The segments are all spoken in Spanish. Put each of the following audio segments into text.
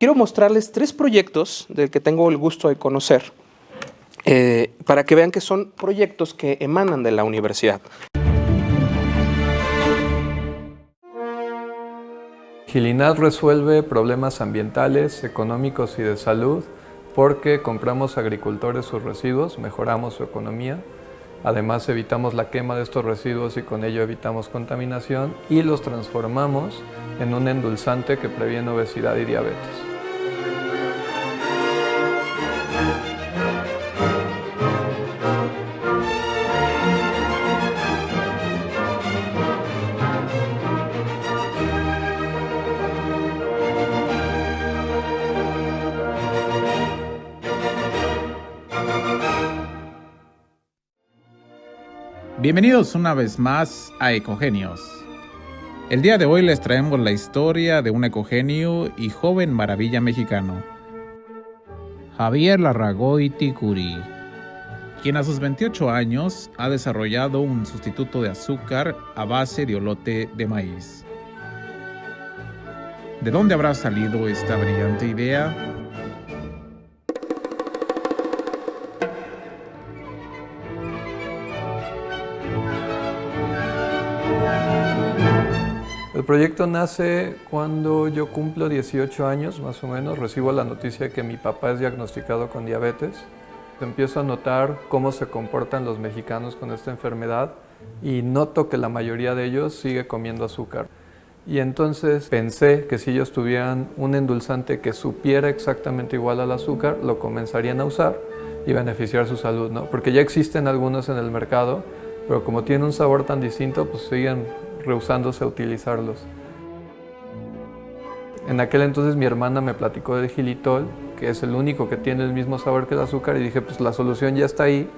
quiero mostrarles 3 proyectos del que tengo el gusto de conocer, para que vean que son proyectos que emanan de la universidad. Gilinat resuelve problemas ambientales, económicos y de salud porque compramos a agricultores sus residuos, mejoramos su economía, además evitamos la quema de estos residuos y con ello evitamos contaminación y los transformamos en un endulzante que previene obesidad y diabetes. Bienvenidos una vez más a Ecogenios. El día de hoy les traemos la historia de un ecogenio y joven maravilla mexicano, Javier Larragoiti Curí, quien a sus 28 años ha desarrollado un sustituto de azúcar a base de elote de maíz. ¿De dónde habrá salido esta brillante idea? El proyecto nace cuando yo cumplo 18 años, más o menos, recibo la noticia de que mi papá es diagnosticado con diabetes. Empiezo a notar cómo se comportan los mexicanos con esta enfermedad y noto que la mayoría de ellos sigue comiendo azúcar. Y entonces pensé que si ellos tuvieran un endulzante que supiera exactamente igual al azúcar, lo comenzarían a usar y beneficiar su salud, ¿no? Porque ya existen algunos en el mercado, pero como tienen un sabor tan distinto, pues siguen rehusándose a utilizarlos. En aquel entonces mi hermana me platicó del xilitol, que es el único que tiene el mismo sabor que el azúcar, y dije, pues la solución ya está ahí.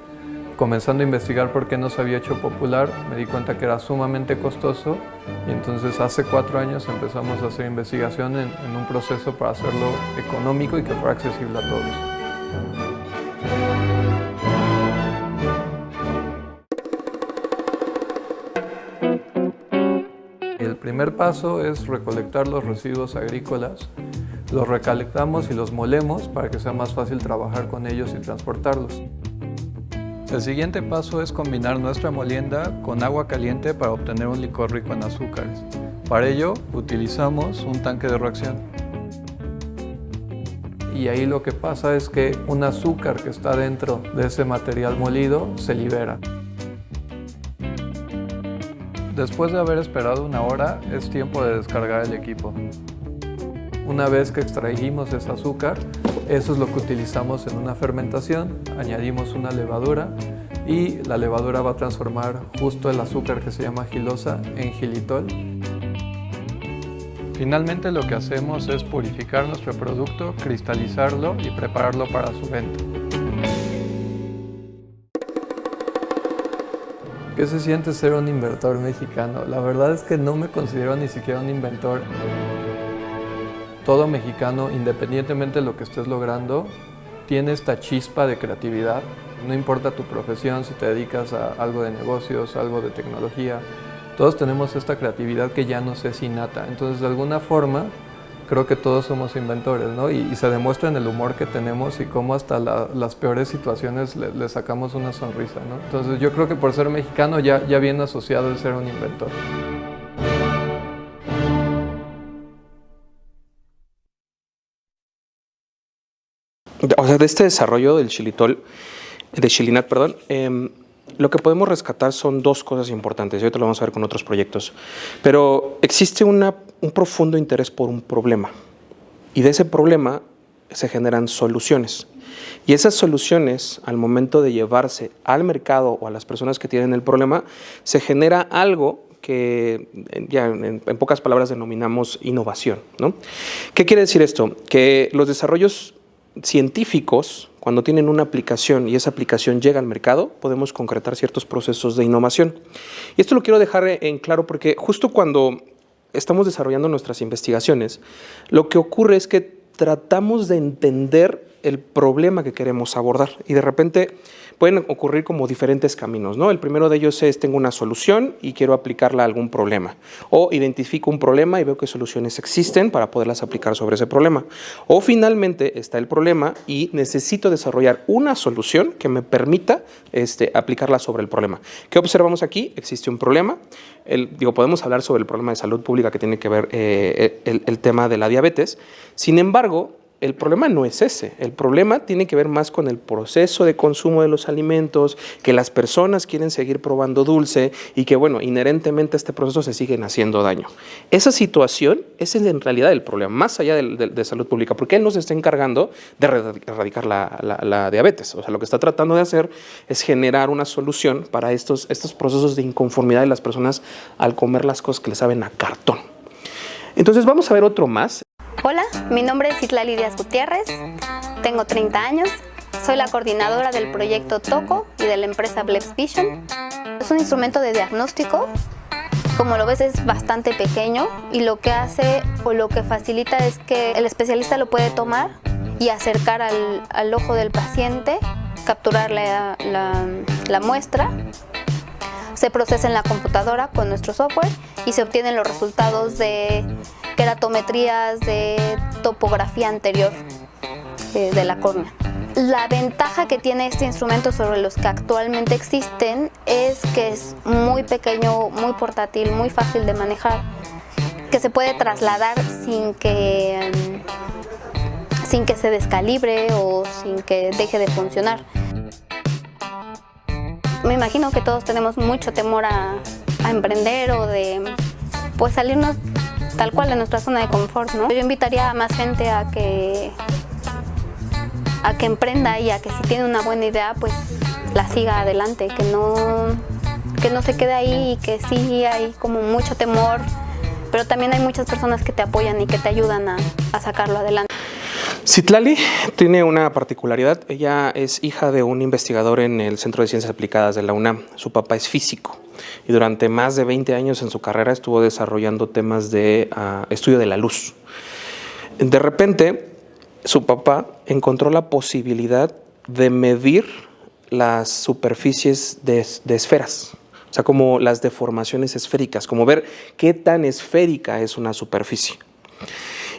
Comenzando a investigar por qué no se había hecho popular, me di cuenta que era sumamente costoso, y entonces hace 4 años empezamos a hacer investigación en un proceso para hacerlo económico y que fuera accesible a todos. El primer paso es recolectar los residuos agrícolas, los recolectamos y los molemos para que sea más fácil trabajar con ellos y transportarlos. El siguiente paso es combinar nuestra molienda con agua caliente para obtener un licor rico en azúcares. Para ello utilizamos un tanque de reacción. Y ahí lo que pasa es que un azúcar que está dentro de ese material molido se libera. Después de haber esperado 1 hora, es tiempo de descargar el equipo. Una vez que extrajimos ese azúcar, eso es lo que utilizamos en una fermentación, añadimos una levadura y la levadura va a transformar justo el azúcar que se llama xilosa en xilitol. Finalmente lo que hacemos es purificar nuestro producto, cristalizarlo y prepararlo para su venta. ¿Qué se siente ser un inventor mexicano? La verdad es que no me considero ni siquiera un inventor. Todo mexicano, independientemente de lo que estés logrando, tiene esta chispa de creatividad. No importa tu profesión, si te dedicas a algo de negocios, algo de tecnología, todos tenemos esta creatividad que ya nos es innata. Entonces, de alguna forma, creo que todos somos inventores, ¿no? Y se demuestra en el humor que tenemos y cómo hasta las peores situaciones le sacamos una sonrisa, ¿no? Entonces yo creo que por ser mexicano ya viene asociado el ser un inventor. O sea, de este desarrollo del xilitol, de Gilinat, perdón, lo que podemos rescatar son 2 cosas importantes, y ahorita lo vamos a ver con otros proyectos. Pero existe un profundo interés por un problema, y de ese problema se generan soluciones. Y esas soluciones, al momento de llevarse al mercado o a las personas que tienen el problema, se genera algo que ya en pocas palabras denominamos innovación, ¿no? ¿Qué quiere decir esto? Que los desarrollos científicos, cuando tienen una aplicación y esa aplicación llega al mercado, podemos concretar ciertos procesos de innovación. Y esto lo quiero dejar en claro porque justo cuando estamos desarrollando nuestras investigaciones, lo que ocurre es que tratamos de entender el problema que queremos abordar. Y de repente pueden ocurrir como diferentes caminos, ¿no? El primero de ellos es, tengo una solución y quiero aplicarla a algún problema. O identifico un problema y veo que soluciones existen para poderlas aplicar sobre ese problema. O finalmente está el problema y necesito desarrollar una solución que me permita aplicarla sobre el problema. ¿Qué observamos aquí? Existe un problema. Podemos hablar sobre el problema de salud pública que tiene que ver el tema de la diabetes. Sin embargo, el problema no es ese. El problema tiene que ver más con el proceso de consumo de los alimentos, que las personas quieren seguir probando dulce y que, bueno, inherentemente a este proceso se siguen haciendo daño. Esa situación es en realidad el problema, más allá de salud pública, porque él no se está encargando de erradicar la diabetes. O sea, lo que está tratando de hacer es generar una solución para estos procesos de inconformidad de las personas al comer las cosas que les saben a cartón. Entonces vamos a ver otro más. Hola, mi nombre es Citlali Díaz Gutiérrez, tengo 30 años, soy la coordinadora del proyecto TOCO y de la empresa Bleps Vision. Es un instrumento de diagnóstico, como lo ves es bastante pequeño y lo que hace o lo que facilita es que el especialista lo puede tomar y acercar al ojo del paciente, capturar la muestra. Se procesa en la computadora con nuestro software y se obtienen los resultados de queratometrías, de topografía anterior de la córnea. La ventaja que tiene este instrumento sobre los que actualmente existen es que es muy pequeño, muy portátil, muy fácil de manejar, que se puede trasladar sin que se descalibre o sin que deje de funcionar. Me imagino que todos tenemos mucho temor a emprender o de salirnos tal cual de nuestra zona de confort, ¿no? Yo invitaría a más gente a que emprenda y a que si tiene una buena idea, pues la siga adelante, que no se quede ahí y que sí hay como mucho temor, pero también hay muchas personas que te apoyan y que te ayudan a sacarlo adelante. Citlali tiene una particularidad. Ella es hija de un investigador en el Centro de Ciencias Aplicadas de la UNAM. Su papá es físico y durante más de 20 años en su carrera estuvo desarrollando temas de estudio de la luz. De repente, su papá encontró la posibilidad de medir las superficies de esferas, o sea, como las deformaciones esféricas, como ver qué tan esférica es una superficie.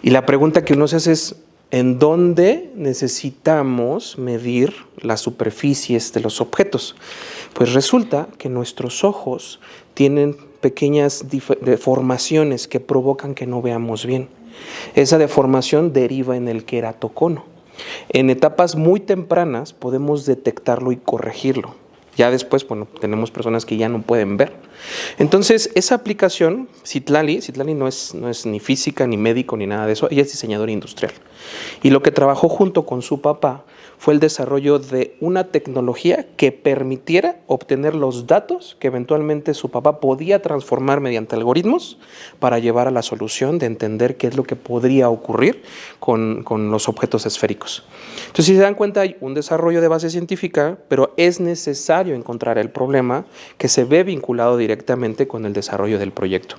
Y la pregunta que uno se hace es, ¿en dónde necesitamos medir las superficies de los objetos? Pues resulta que nuestros ojos tienen pequeñas deformaciones que provocan que no veamos bien. Esa deformación deriva en el queratocono. En etapas muy tempranas podemos detectarlo y corregirlo. Ya después, bueno, tenemos personas que ya no pueden ver. Entonces, esa aplicación, Citlali no es ni física, ni médico, ni nada de eso. Ella es diseñadora industrial. Y lo que trabajó junto con su papá fue el desarrollo de una tecnología que permitiera obtener los datos que eventualmente su papá podía transformar mediante algoritmos para llevar a la solución de entender qué es lo que podría ocurrir con los objetos esféricos. Entonces, si se dan cuenta, hay un desarrollo de base científica, pero es necesario encontrar el problema que se ve vinculado directamente con el desarrollo del proyecto.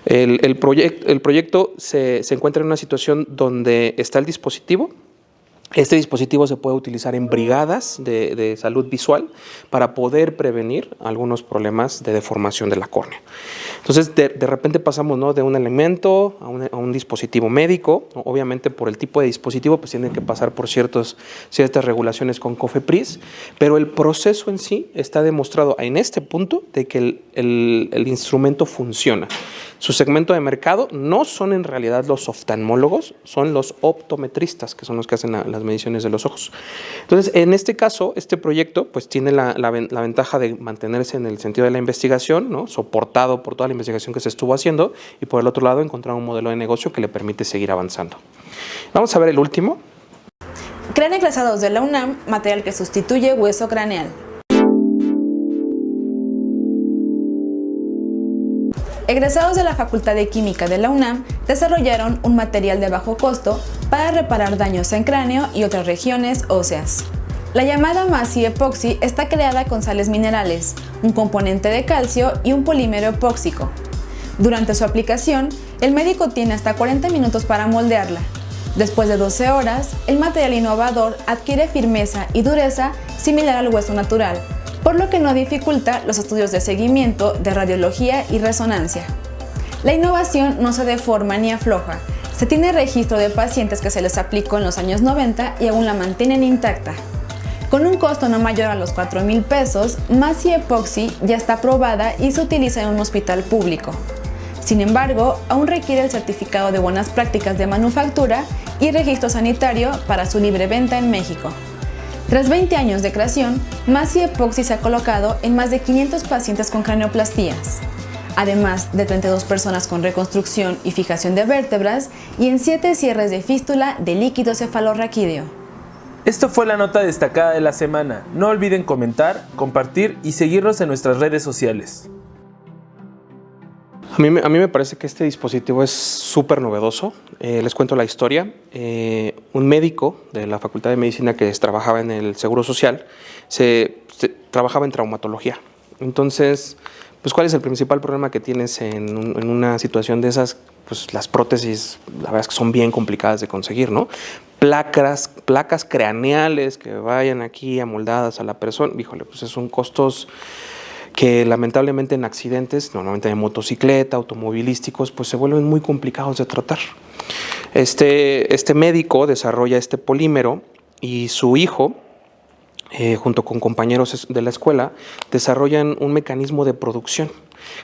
El proyecto se encuentra en una situación donde está el dispositivo. Este dispositivo se puede utilizar en brigadas de salud visual para poder prevenir algunos problemas de deformación de la córnea. Entonces, de repente pasamos, ¿no?, de un elemento a un dispositivo médico. Obviamente, por el tipo de dispositivo, pues tiene que pasar por ciertas regulaciones con COFEPRIS, pero el proceso en sí está demostrado en este punto de que el instrumento funciona. Su segmento de mercado no son en realidad los oftalmólogos, son los optometristas, que son los que hacen las mediciones de los ojos. Entonces, en este caso, este proyecto pues tiene la ventaja de mantenerse en el sentido de la investigación, ¿no?, soportado por toda la investigación que se estuvo haciendo, y por el otro lado encontrar un modelo de negocio que le permite seguir avanzando. Vamos a ver el último. Crean egresados de la UNAM material que sustituye hueso craneal. Egresados de la Facultad de Química de la UNAM desarrollaron un material de bajo costo para reparar daños en cráneo y otras regiones óseas. La llamada Masi Epoxy está creada con sales minerales, un componente de calcio y un polímero epóxico. Durante su aplicación, el médico tiene hasta 40 minutos para moldearla. Después de 12 horas, el material innovador adquiere firmeza y dureza similar al hueso natural, por lo que no dificulta los estudios de seguimiento de radiología y resonancia. La innovación no se deforma ni afloja. Se tiene registro de pacientes que se les aplicó en los años 90 y aún la mantienen intacta. Con un costo no mayor a los 4,000 pesos, Masi Epoxy ya está aprobada y se utiliza en un hospital público. Sin embargo, aún requiere el certificado de buenas prácticas de manufactura y registro sanitario para su libre venta en México. Tras 20 años de creación, Masi Epoxy se ha colocado en más de 500 pacientes con cranioplastías, además de 32 personas con reconstrucción y fijación de vértebras y en 7 cierres de fístula de líquido cefalorraquídeo. Esto fue la nota destacada de la semana. No olviden comentar, compartir y seguirnos en nuestras redes sociales. A mí me parece que este dispositivo es súper novedoso. Les cuento la historia. Un médico de la Facultad de Medicina que trabajaba en el Seguro Social trabajaba en traumatología. Entonces, pues, ¿cuál es el principal problema que tienes en una situación de esas? Pues las prótesis, la verdad es que son bien complicadas de conseguir, ¿no? Placas craneales que vayan aquí amoldadas a la persona, híjole, pues son costos que lamentablemente en accidentes, normalmente de motocicleta, automovilísticos, pues se vuelven muy complicados de tratar. Este médico desarrolla este polímero y su hijo, junto con compañeros de la escuela, desarrollan un mecanismo de producción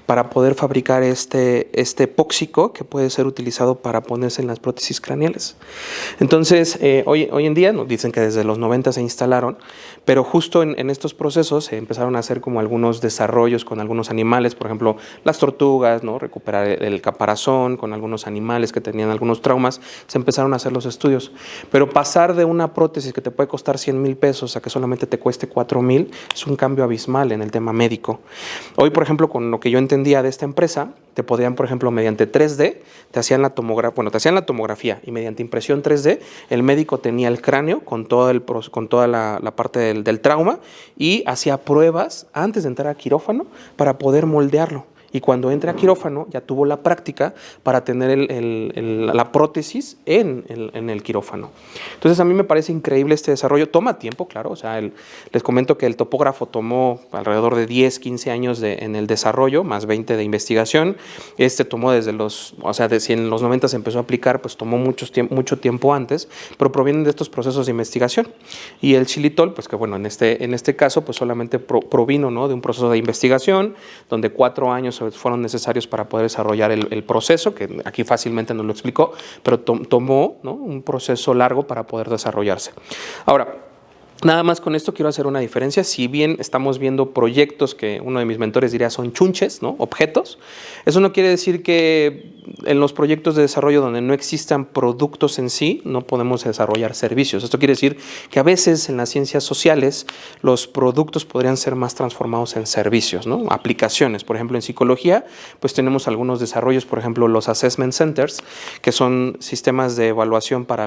para poder fabricar este epóxico que puede ser utilizado para ponerse en las prótesis craneales. Entonces, hoy en día nos dicen que desde los 90 se instalaron, pero justo en estos procesos se empezaron a hacer como algunos desarrollos con algunos animales, por ejemplo, las tortugas, ¿no? Recuperar el caparazón con algunos animales que tenían algunos traumas, se empezaron a hacer los estudios. Pero pasar de una prótesis que te puede costar 100,000 pesos a que solamente te cueste 4,000 es un cambio abismal en el tema médico. Hoy, por ejemplo, con lo que yo entendía de esta empresa, te podían, por ejemplo, mediante 3D, te hacían la tomografía y mediante impresión 3D, el médico tenía el cráneo con toda la parte del trauma y hacía pruebas antes de entrar a quirófano para poder moldearlo. Y cuando entra a quirófano ya tuvo la práctica para tener la prótesis en el quirófano. Entonces a mí me parece increíble este desarrollo. Toma tiempo, claro. O sea, les comento que el topógrafo tomó alrededor de 10, 15 años en el desarrollo, más 20 de investigación. Tomó si en los 90 se empezó a aplicar, pues tomó mucho tiempo antes, pero provienen de estos procesos de investigación. Y el xilitol, pues que bueno, en este caso, pues solamente provino, ¿no?, de un proceso de investigación, donde 4 años fueron necesarios para poder desarrollar el proceso, que aquí fácilmente nos lo explicó, pero tomó, ¿no?, un proceso largo para poder desarrollarse. Ahora, nada más con esto quiero hacer una diferencia. Si bien estamos viendo proyectos que uno de mis mentores diría son chunches, ¿no?, objetos, eso no quiere decir que en los proyectos de desarrollo donde no existan productos en sí, no podemos desarrollar servicios. Esto quiere decir que a veces en las ciencias sociales los productos podrían ser más transformados en servicios, ¿no?, aplicaciones. Por ejemplo, en psicología, pues tenemos algunos desarrollos, por ejemplo, los assessment centers, que son sistemas de evaluación para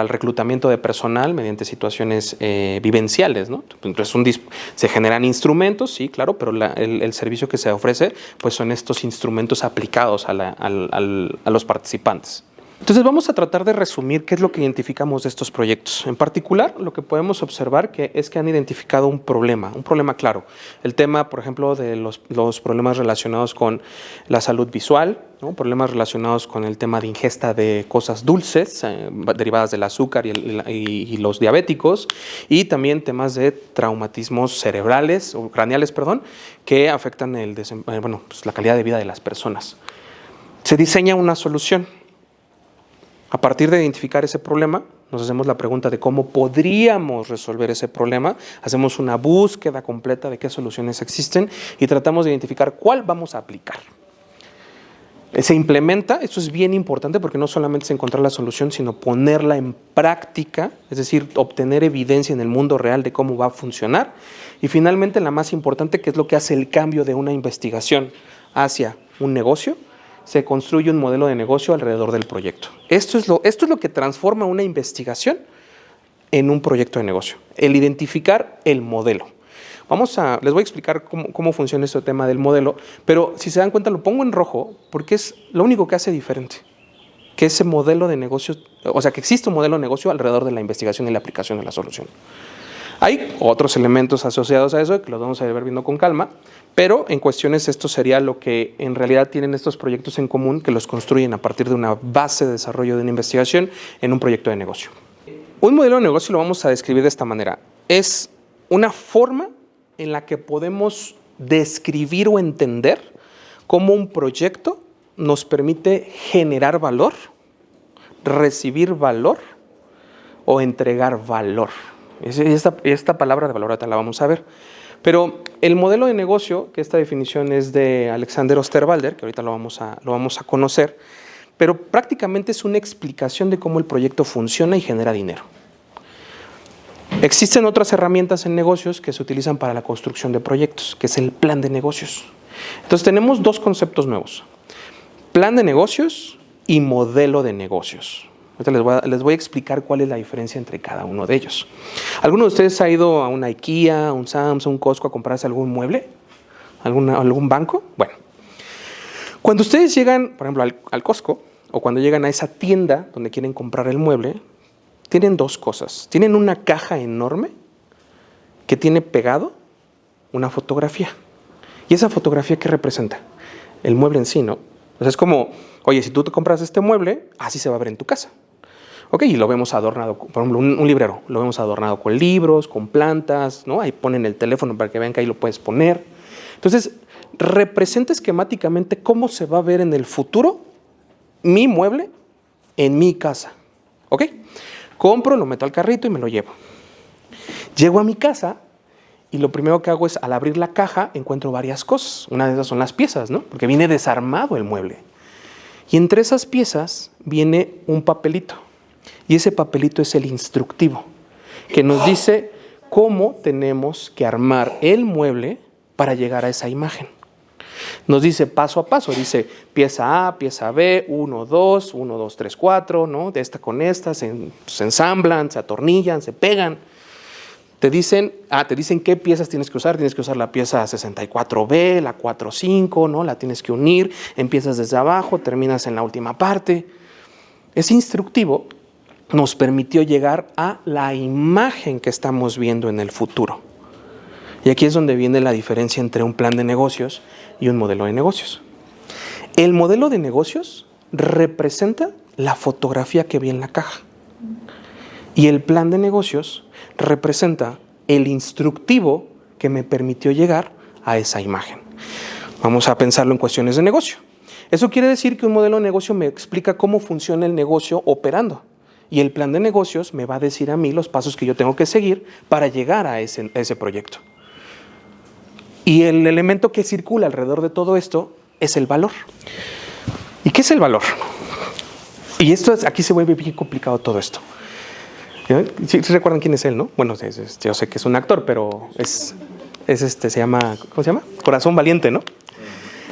el reclutamiento de personal mediante situaciones vivenciales, ¿no? Entonces se generan instrumentos, sí, claro, pero el servicio que se ofrece pues son estos instrumentos aplicados a los participantes. Entonces vamos a tratar de resumir qué es lo que identificamos de estos proyectos. En particular, lo que podemos observar es que han identificado un problema claro. El tema, por ejemplo, de los problemas relacionados con la salud visual, ¿no?, problemas relacionados con el tema de ingesta de cosas dulces derivadas del azúcar y los diabéticos, y también temas de traumatismos cerebrales o craneales, que afectan la calidad de vida de las personas. Se diseña una solución. A partir de identificar ese problema, nos hacemos la pregunta de cómo podríamos resolver ese problema, hacemos una búsqueda completa de qué soluciones existen y tratamos de identificar cuál vamos a aplicar. Se implementa, esto es bien importante porque no solamente es encontrar la solución, sino ponerla en práctica, es decir, obtener evidencia en el mundo real de cómo va a funcionar. Y finalmente, la más importante, que es lo que hace el cambio de una investigación hacia un negocio, se construye un modelo de negocio alrededor del proyecto. Esto es lo que transforma una investigación en un proyecto de negocio, el identificar el modelo. Les voy a explicar cómo funciona este tema del modelo, pero si se dan cuenta lo pongo en rojo porque es lo único que hace diferente. que ese modelo de negocio, o sea, que existe un modelo de negocio alrededor de la investigación y la aplicación de la solución. Hay otros elementos asociados a eso que los vamos a ir viendo con calma, pero en cuestiones esto sería lo que en realidad tienen estos proyectos en común, que los construyen a partir de una base de desarrollo de una investigación en un proyecto de negocio. Un modelo de negocio lo vamos a describir de esta manera. Es una forma en la que podemos describir o entender cómo un proyecto nos permite generar valor, recibir valor o entregar valor. Esta palabra de valor ahorita la vamos a ver. Pero el modelo de negocio, que esta definición es de Alexander Osterwalder, que ahorita lo vamos a conocer, pero prácticamente es una explicación de cómo el proyecto funciona y genera dinero. Existen otras herramientas en negocios que se utilizan para la construcción de proyectos, que es el plan de negocios. Entonces tenemos dos conceptos nuevos: plan de negocios y modelo de negocios. Ahorita les voy a explicar cuál es la diferencia entre cada uno de ellos. ¿Alguno de ustedes ha ido a una IKEA, a un Sam's, a un Costco a comprarse algún mueble? ¿Algún banco? Bueno, cuando ustedes llegan, por ejemplo, al Costco, o cuando llegan a esa tienda donde quieren comprar el mueble, tienen dos cosas. Tienen una caja enorme que tiene pegado una fotografía. ¿Y esa fotografía qué representa? El mueble en sí, ¿no? O sea, es como, oye, si tú te compras este mueble, así se va a ver en tu casa. Ok, y lo vemos adornado, por ejemplo, un librero, lo vemos adornado con libros, con plantas, ¿no? Ahí ponen el teléfono para que vean que ahí lo puedes poner. Entonces, representa esquemáticamente cómo se va a ver en el futuro mi mueble en mi casa. ¿Ok? Compro, lo meto al carrito y me lo llevo. Llego a mi casa y lo primero que hago es, al abrir la caja, encuentro varias cosas. Una de esas son las piezas, ¿no? Porque viene desarmado el mueble. Y entre esas piezas viene un papelito. Y ese papelito es el instructivo, que nos dice cómo tenemos que armar el mueble para llegar a esa imagen. Nos dice paso a paso, dice pieza A, pieza B, 1, 2, 1, 2, 3, 4, ¿no? De esta con esta, se ensamblan, se atornillan, se pegan. Te dicen qué piezas tienes que usar la pieza 64B, la 45, ¿no? La tienes que unir, empiezas desde abajo, terminas en la última parte. Ese instructivo nos permitió llegar a la imagen que estamos viendo en el futuro. Y aquí es donde viene la diferencia entre un plan de negocios y un modelo de negocios. El modelo de negocios representa la fotografía que vi en la caja. Y el plan de negocios representa el instructivo que me permitió llegar a esa imagen. Vamos a pensarlo en cuestiones de negocio. Eso quiere decir que un modelo de negocio me explica cómo funciona el negocio operando. Y el plan de negocios me va a decir a mí los pasos que yo tengo que seguir para llegar a ese proyecto. Y el elemento que circula alrededor de todo esto es el valor. ¿Y qué es el valor? Y aquí se vuelve bien complicado todo esto. ¿Sí recuerdan quién es él, no? Bueno, yo sé que es un actor, pero se llama, ¿cómo se llama? Corazón Valiente, ¿no?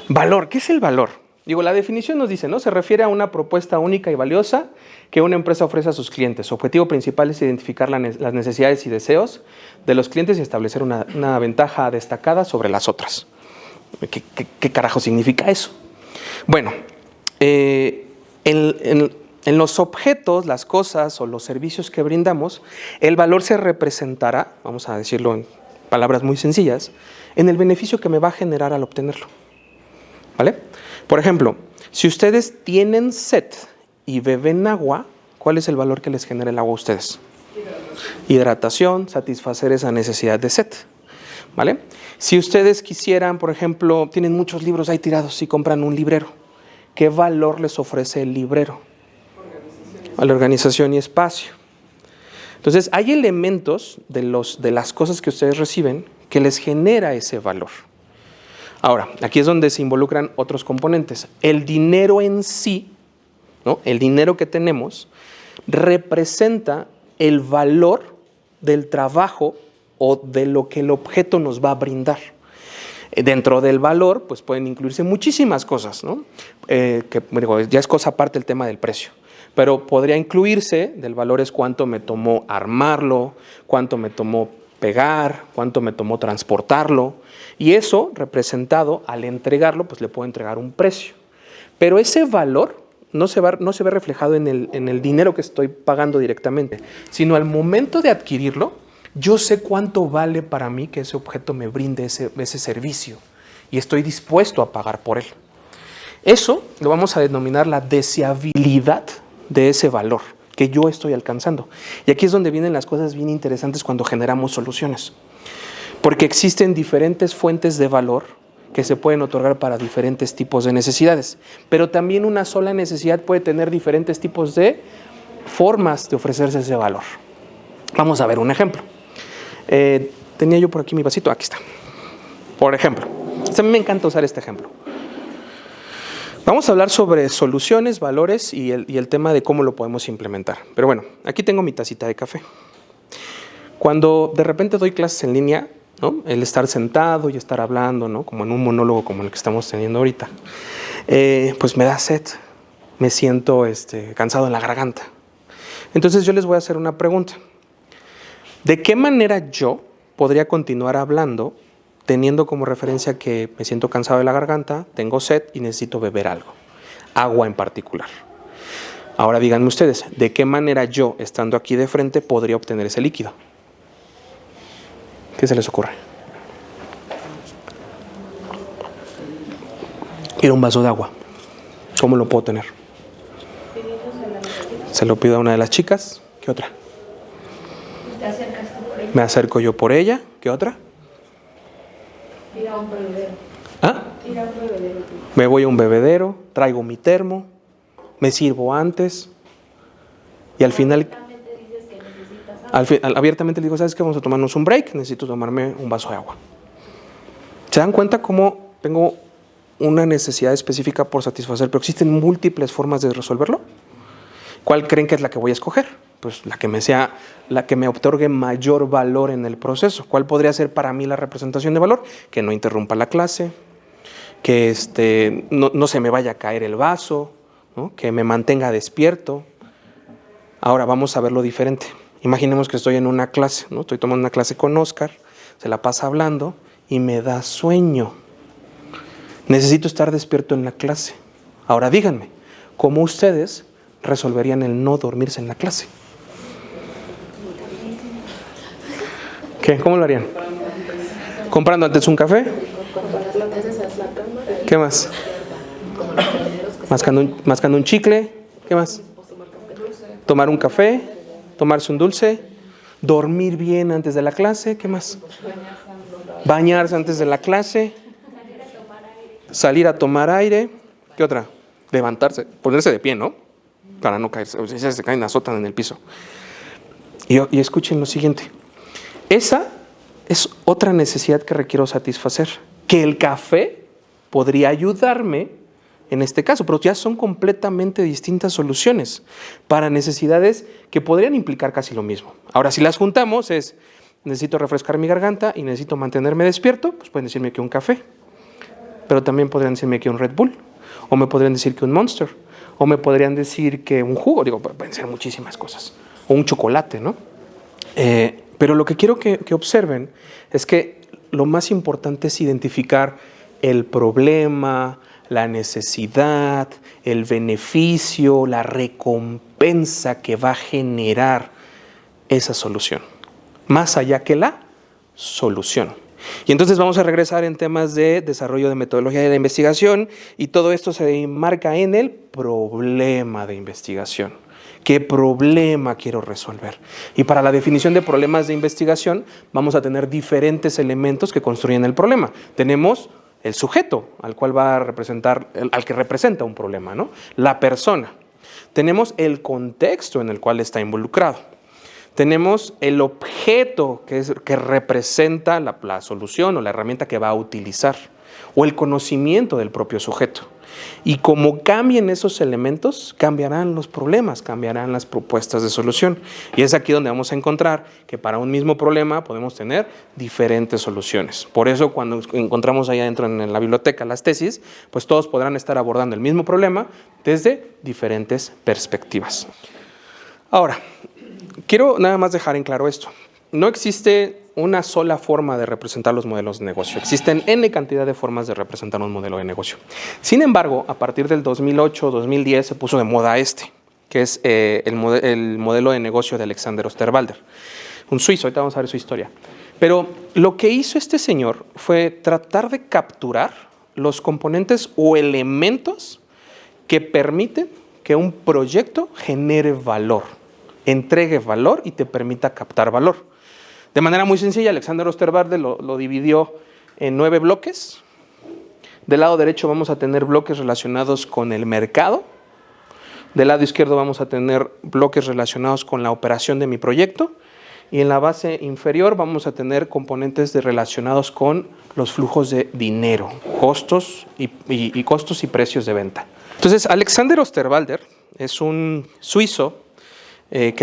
Valor, ¿qué es el valor? Digo, la definición nos dice, ¿no? Se refiere a una propuesta única y valiosa que una empresa ofrece a sus clientes. Su objetivo principal es identificar las necesidades y deseos de los clientes y establecer una ventaja destacada sobre las otras. ¿Qué carajo significa eso? Bueno, en los objetos, las cosas o los servicios que brindamos, el valor se representará, vamos a decirlo en palabras muy sencillas, en el beneficio que me va a generar al obtenerlo. ¿Vale? Por ejemplo, si ustedes tienen sed y beben agua, ¿cuál es el valor que les genera el agua a ustedes? Hidratación, satisfacer esa necesidad de sed. ¿Vale? Si ustedes quisieran, por ejemplo, tienen muchos libros ahí tirados y compran un librero, ¿qué valor les ofrece el librero? A la organización y espacio. Entonces, hay elementos de las cosas que ustedes reciben que les genera ese valor. Ahora, aquí es donde se involucran otros componentes. El dinero en sí, ¿no? El dinero que tenemos, representa el valor del trabajo o de lo que el objeto nos va a brindar. Dentro del valor, pues pueden incluirse muchísimas cosas, ¿no? Ya es cosa aparte el tema del precio. Pero podría incluirse, del valor es cuánto me tomó armarlo, cuánto me tomó pegar, cuánto me tomó transportarlo. Y eso, representado al entregarlo, pues le puedo entregar un precio. Pero ese valor no se ve reflejado en el dinero que estoy pagando directamente, sino al momento de adquirirlo, yo sé cuánto vale para mí que ese objeto me brinde ese servicio y estoy dispuesto a pagar por él. Eso lo vamos a denominar la deseabilidad de ese valor que yo estoy alcanzando. Y aquí es donde vienen las cosas bien interesantes cuando generamos soluciones. Porque existen diferentes fuentes de valor que se pueden otorgar para diferentes tipos de necesidades. Pero también una sola necesidad puede tener diferentes tipos de formas de ofrecerse ese valor. Vamos a ver un ejemplo. Tenía yo por aquí mi vasito, aquí está. Por ejemplo, a mí me encanta usar este ejemplo. Vamos a hablar sobre soluciones, valores y el tema de cómo lo podemos implementar. Pero bueno, aquí tengo mi tacita de café. Cuando de repente doy clases en línea, ¿no? El estar sentado y estar hablando, ¿no? Como en un monólogo como el que estamos teniendo ahorita, pues me da sed, me siento cansado en la garganta. Entonces yo les voy a hacer una pregunta. ¿De qué manera yo podría continuar hablando teniendo como referencia que me siento cansado de la garganta, tengo sed y necesito beber algo? Agua en particular. Ahora díganme ustedes, ¿de qué manera yo, estando aquí de frente, podría obtener ese líquido? ¿Qué se les ocurre? Ir a un vaso de agua. ¿Cómo lo puedo tener? Se lo pido a una de las chicas. ¿Qué otra? Me acerco yo por ella. ¿Qué otra? Ir a un bebedero. ¿Ah? Ir a un bebedero. Me voy a un bebedero, traigo mi termo, me sirvo antes y al final... abiertamente le digo, ¿sabes qué? Vamos a tomarnos un break, necesito tomarme un vaso de agua. ¿Se dan cuenta cómo tengo una necesidad específica por satisfacer, pero existen múltiples formas de resolverlo? ¿Cuál creen que es la que voy a escoger? Pues la que me otorgue mayor valor en el proceso. ¿Cuál podría ser para mí la representación de valor? Que no interrumpa la clase, que no se me vaya a caer el vaso, ¿no? Que me mantenga despierto. Ahora vamos a verlo diferente. Imaginemos que estoy en una clase, ¿no? Estoy tomando una clase con Oscar, se la pasa hablando y me da sueño. Necesito estar despierto en la clase. Ahora díganme, ¿cómo ustedes resolverían el no dormirse en la clase? ¿Qué? ¿Cómo lo harían? ¿Comprando antes un café? ¿Qué más? Mascando un chicle. ¿Qué más? Tomar un café, tomarse un dulce, dormir bien antes de la clase. ¿Qué más? Bañarse antes de la clase, salir a tomar aire. ¿Qué otra? Levantarse, ponerse de pie, ¿no? Para no caerse, o sea, se caen, azotan en el piso. Y escuchen lo siguiente. Esa es otra necesidad que requiero satisfacer, que el café podría ayudarme en este caso, pero ya son completamente distintas soluciones para necesidades que podrían implicar casi lo mismo. Ahora, si las juntamos es, necesito refrescar mi garganta y necesito mantenerme despierto, pues pueden decirme que un café, pero también podrían decirme que un Red Bull, o me podrían decir que un Monster, o me podrían decir que un jugo, pueden ser muchísimas cosas, o un chocolate, ¿no? Pero lo que quiero que observen es que lo más importante es identificar el problema, la necesidad, el beneficio, la recompensa que va a generar esa solución, más allá que la solución. Y entonces vamos a regresar en temas de desarrollo de metodología de la investigación y todo esto se enmarca en el problema de investigación. ¿Qué problema quiero resolver? Y para la definición de problemas de investigación vamos a tener diferentes elementos que construyen el problema. Tenemos el sujeto, al cual va a representar, al que representa un problema, ¿no? La persona. Tenemos el contexto en el cual está involucrado. Tenemos el objeto que representa la solución o la herramienta que va a utilizar, o el conocimiento del propio sujeto. Y como cambien esos elementos, cambiarán los problemas, cambiarán las propuestas de solución. Y es aquí donde vamos a encontrar que para un mismo problema podemos tener diferentes soluciones. Por eso cuando encontramos allá adentro en la biblioteca las tesis, pues todos podrán estar abordando el mismo problema desde diferentes perspectivas. Ahora, quiero nada más dejar en claro esto. no existe una sola forma de representar los modelos de negocio. Existen N cantidad de formas de representar un modelo de negocio. Sin embargo, a partir del 2008-2010 se puso de moda que es el modelo de negocio de Alexander Osterwalder, un suizo. Ahorita vamos a ver su historia. Pero lo que hizo este señor fue tratar de capturar los componentes o elementos que permiten que un proyecto genere valor, entregue valor y te permita captar valor. De manera muy sencilla, Alexander Osterwalder lo dividió en 9 bloques. Del lado derecho vamos a tener bloques relacionados con el mercado. Del lado izquierdo vamos a tener bloques relacionados con la operación de mi proyecto. Y en la base inferior vamos a tener componentes relacionados con los flujos de dinero, costos y costos y precios de venta. Entonces, Alexander Osterwalder es un suizo que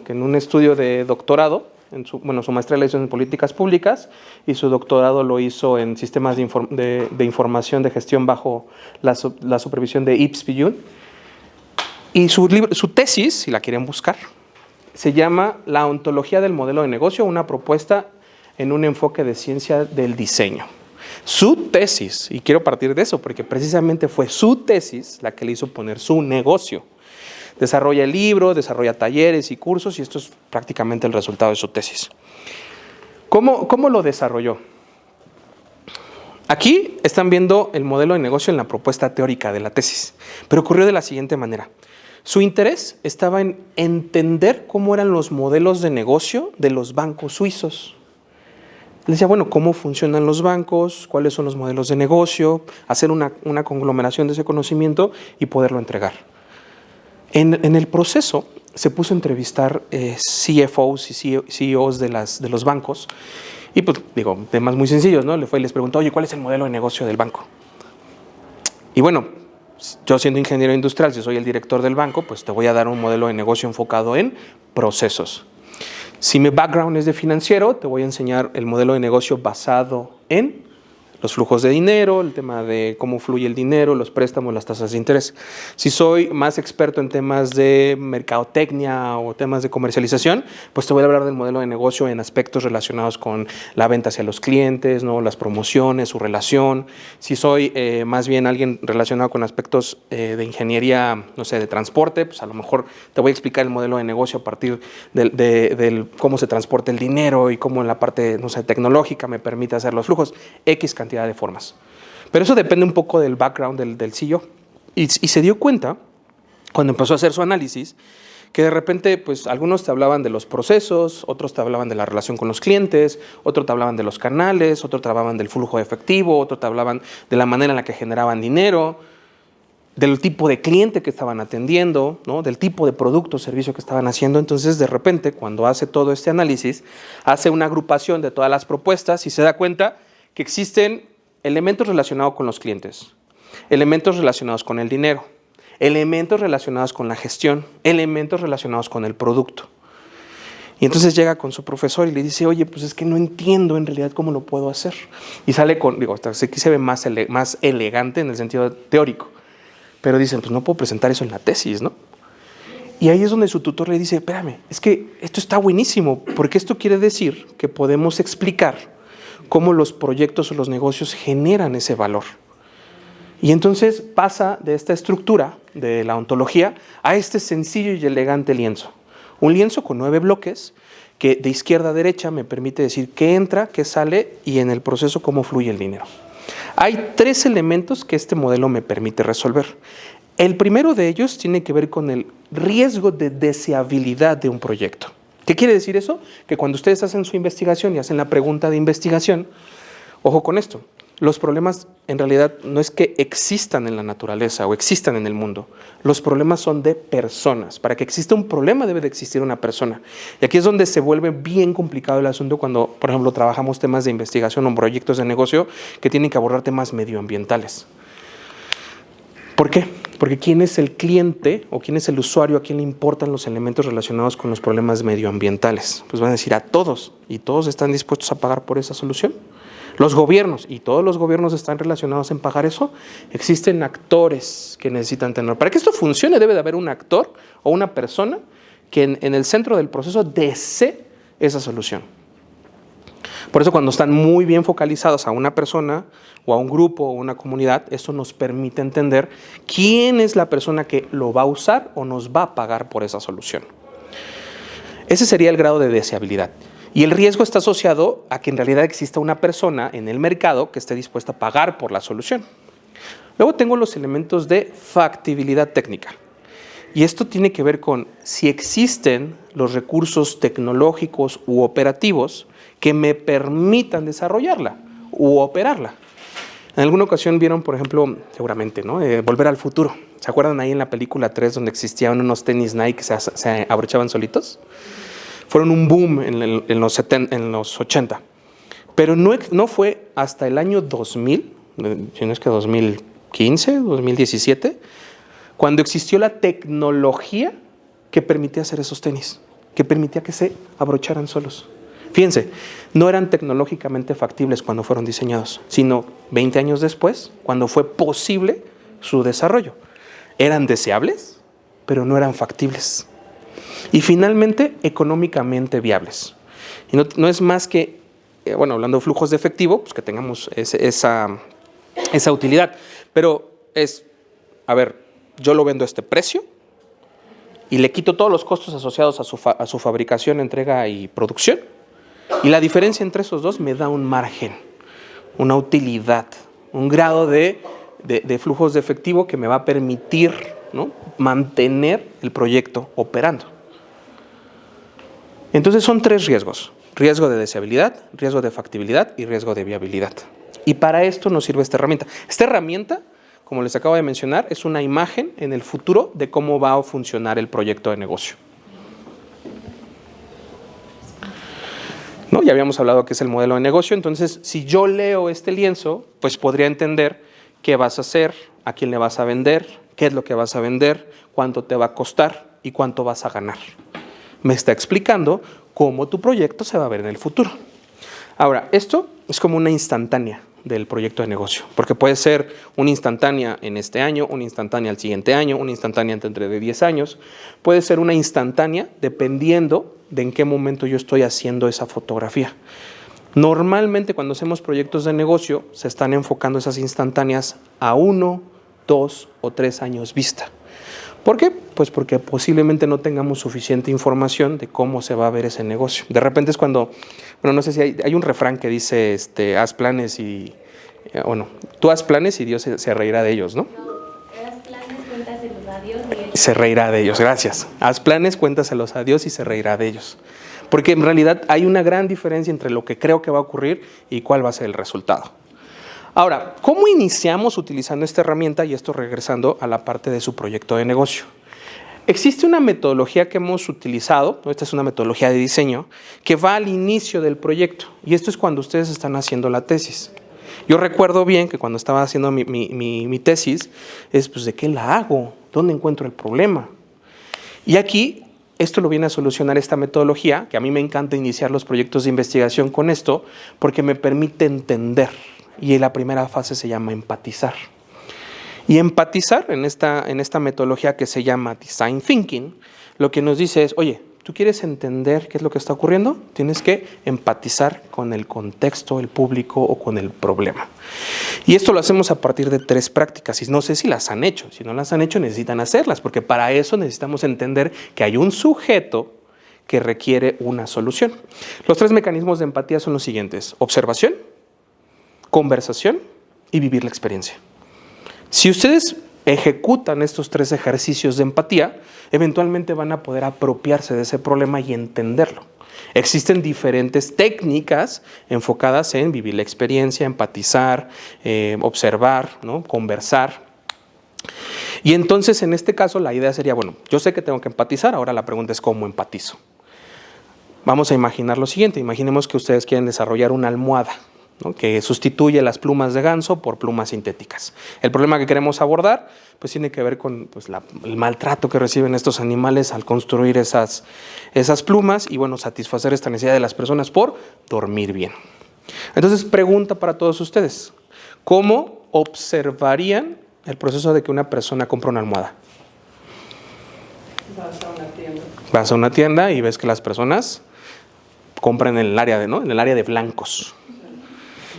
en un estudio de doctorado, su maestría la hizo en políticas públicas y su doctorado lo hizo en sistemas de información de gestión bajo la supervisión de Yves Billon. Y su tesis, si la quieren buscar, se llama La ontología del modelo de negocio, una propuesta en un enfoque de ciencia del diseño. Su tesis, y quiero partir de eso porque precisamente fue su tesis la que le hizo poner su negocio. Desarrolla el libro, desarrolla talleres y cursos y esto es prácticamente el resultado de su tesis. ¿Cómo lo desarrolló? Aquí están viendo el modelo de negocio en la propuesta teórica de la tesis, pero ocurrió de la siguiente manera. Su interés estaba en entender cómo eran los modelos de negocio de los bancos suizos. Le decía, bueno, ¿cómo funcionan los bancos? ¿Cuáles son los modelos de negocio? Hacer una conglomeración de ese conocimiento y poderlo entregar. En el proceso se puso a entrevistar CFOs y CEOs de los bancos y pues digo, temas muy sencillos, ¿no? Les preguntó, oye, ¿cuál es el modelo de negocio del banco? Y bueno, yo siendo ingeniero industrial, si soy el director del banco, pues te voy a dar un modelo de negocio enfocado en procesos. Si mi background es de financiero, te voy a enseñar el modelo de negocio basado en los flujos de dinero, el tema de cómo fluye el dinero, los préstamos, las tasas de interés. Si soy más experto en temas de mercadotecnia o temas de comercialización, pues te voy a hablar del modelo de negocio en aspectos relacionados con la venta hacia los clientes, ¿no? Las promociones, su relación. Si soy más bien alguien relacionado con aspectos de ingeniería, no sé, de transporte, pues a lo mejor te voy a explicar el modelo de negocio a partir del cómo se transporta el dinero y cómo en la parte, no sé, tecnológica me permite hacer los flujos. X cantidad de formas. Pero eso depende un poco del background del CEO. Y se dio cuenta, cuando empezó a hacer su análisis, que de repente, pues algunos te hablaban de los procesos, otros te hablaban de la relación con los clientes, otros te hablaban de los canales, otros te hablaban del flujo de efectivo, otros te hablaban de la manera en la que generaban dinero, del tipo de cliente que estaban atendiendo, ¿no? Del tipo de producto o servicio que estaban haciendo. Entonces, de repente, cuando hace todo este análisis, hace una agrupación de todas las propuestas y se da cuenta que existen elementos relacionados con los clientes, elementos relacionados con el dinero, elementos relacionados con la gestión, elementos relacionados con el producto. Y entonces llega con su profesor y le dice, oye, pues es que no entiendo en realidad cómo lo puedo hacer. Y sale con, aquí se ve más elegante en el sentido teórico, pero dicen, pues no puedo presentar eso en la tesis, ¿no? Y ahí es donde su tutor le dice, espérame, es que esto está buenísimo, porque esto quiere decir que podemos explicar cómo los proyectos o los negocios generan ese valor. Y entonces pasa de esta estructura de la ontología a este sencillo y elegante lienzo. Un lienzo con 9 bloques que de izquierda a derecha me permite decir qué entra, qué sale y en el proceso cómo fluye el dinero. Hay 3 elementos que este modelo me permite resolver. El primero de ellos tiene que ver con el riesgo de deseabilidad de un proyecto. ¿Qué quiere decir eso? Que cuando ustedes hacen su investigación y hacen la pregunta de investigación, ojo con esto, los problemas en realidad no es que existan en la naturaleza o existan en el mundo, los problemas son de personas. Para que exista un problema debe de existir una persona. Y aquí es donde se vuelve bien complicado el asunto cuando, por ejemplo, trabajamos temas de investigación o proyectos de negocio que tienen que abordar temas medioambientales. ¿Por qué? Porque ¿quién es el cliente o quién es el usuario a quién le importan los elementos relacionados con los problemas medioambientales? Pues van a decir a todos, y todos están dispuestos a pagar por esa solución. Los gobiernos, y todos los gobiernos están relacionados en pagar eso. Existen actores que necesitan tener. Para que esto funcione debe de haber un actor o una persona que en el centro del proceso desee esa solución. Por eso cuando están muy bien focalizados a una persona o a un grupo o una comunidad, eso nos permite entender quién es la persona que lo va a usar o nos va a pagar por esa solución. Ese sería el grado de deseabilidad. Y el riesgo está asociado a que en realidad exista una persona en el mercado que esté dispuesta a pagar por la solución. Luego tengo los elementos de factibilidad técnica. Y esto tiene que ver con si existen los recursos tecnológicos u operativos que me permitan desarrollarla u operarla. En alguna ocasión vieron, por ejemplo, seguramente, ¿no? Volver al futuro. ¿Se acuerdan ahí en la película 3 donde existían unos tenis Nike que se abrochaban solitos? Fueron un boom en los 80. Pero no fue hasta el año 2000, si no es que 2015, 2017, cuando existió la tecnología que permitía hacer esos tenis, que permitía que se abrocharan solos. Fíjense, no eran tecnológicamente factibles cuando fueron diseñados, sino 20 años después, cuando fue posible su desarrollo. Eran deseables, pero no eran factibles. Y finalmente, económicamente viables. Y no es más que, hablando de flujos de efectivo, pues que tengamos esa utilidad. Pero yo lo vendo a este precio y le quito todos los costos asociados a su fabricación, entrega y producción. Y la diferencia entre esos dos me da un margen, una utilidad, un grado de flujos de efectivo que me va a permitir, ¿no?, mantener el proyecto operando. Entonces son 3 riesgos: riesgo de deseabilidad, riesgo de factibilidad y riesgo de viabilidad. Y para esto nos sirve esta herramienta. Esta herramienta, como les acabo de mencionar, es una imagen en el futuro de cómo va a funcionar el proyecto de negocio. ¿No? Ya habíamos hablado que es el modelo de negocio, entonces si yo leo este lienzo, pues podría entender qué vas a hacer, a quién le vas a vender, qué es lo que vas a vender, cuánto te va a costar y cuánto vas a ganar. Me está explicando cómo tu proyecto se va a ver en el futuro. Ahora, esto es como una instantánea del proyecto de negocio, porque puede ser una instantánea en este año, una instantánea al siguiente año, una instantánea dentro de 10 años, puede ser una instantánea dependiendo de en qué momento yo estoy haciendo esa fotografía. Normalmente cuando hacemos proyectos de negocio se están enfocando esas instantáneas a 1, 2 o 3 años vista. ¿Por qué? Pues porque posiblemente no tengamos suficiente información de cómo se va a ver ese negocio. De repente es cuando, no sé si hay un refrán que dice, haz planes y, tú haz planes y Dios se reirá de ellos, ¿no? Haz planes, cuéntaselos a Dios y Él Se reirá de ellos, gracias. Haz planes, cuéntaselos a Dios y se reirá de ellos. Porque en realidad hay una gran diferencia entre lo que creo que va a ocurrir y cuál va a ser el resultado. Ahora, ¿cómo iniciamos utilizando esta herramienta? Y esto regresando a la parte de su proyecto de negocio. Existe una metodología que hemos utilizado, esta es una metodología de diseño, que va al inicio del proyecto. Y esto es cuando ustedes están haciendo la tesis. Yo recuerdo bien que cuando estaba haciendo mi tesis, pues, ¿de qué la hago? ¿Dónde encuentro el problema? Y aquí, esto lo viene a solucionar esta metodología, que a mí me encanta iniciar los proyectos de investigación con esto, porque me permite entender. Y la primera fase se llama empatizar. Y empatizar en esta metodología que se llama Design Thinking, lo que nos dice es, oye, ¿tú quieres entender qué es lo que está ocurriendo? Tienes que empatizar con el contexto, el público o con el problema. Y esto lo hacemos a partir de 3 prácticas. Y no sé si las han hecho. Si no las han hecho, necesitan hacerlas, porque para eso necesitamos entender que hay un sujeto que requiere una solución. Los 3 mecanismos de empatía son los siguientes: observación, conversación y vivir la experiencia. Si ustedes ejecutan estos 3 ejercicios de empatía, eventualmente van a poder apropiarse de ese problema y entenderlo. Existen diferentes técnicas enfocadas en vivir la experiencia, empatizar, observar, ¿no?, conversar. Y entonces, en este caso, la idea sería, yo sé que tengo que empatizar, ahora la pregunta es ¿cómo empatizo? Vamos a imaginar lo siguiente: imaginemos que ustedes quieren desarrollar una almohada, ¿no?, que sustituye las plumas de ganso por plumas sintéticas. El problema que queremos abordar pues tiene que ver con el maltrato que reciben estos animales al construir esas plumas y satisfacer esta necesidad de las personas por dormir bien. Entonces, pregunta para todos ustedes: ¿cómo observarían el proceso de que una persona compra una almohada? Vas a una tienda y ves que las personas compran en el área de, ¿no? En el área de blancos.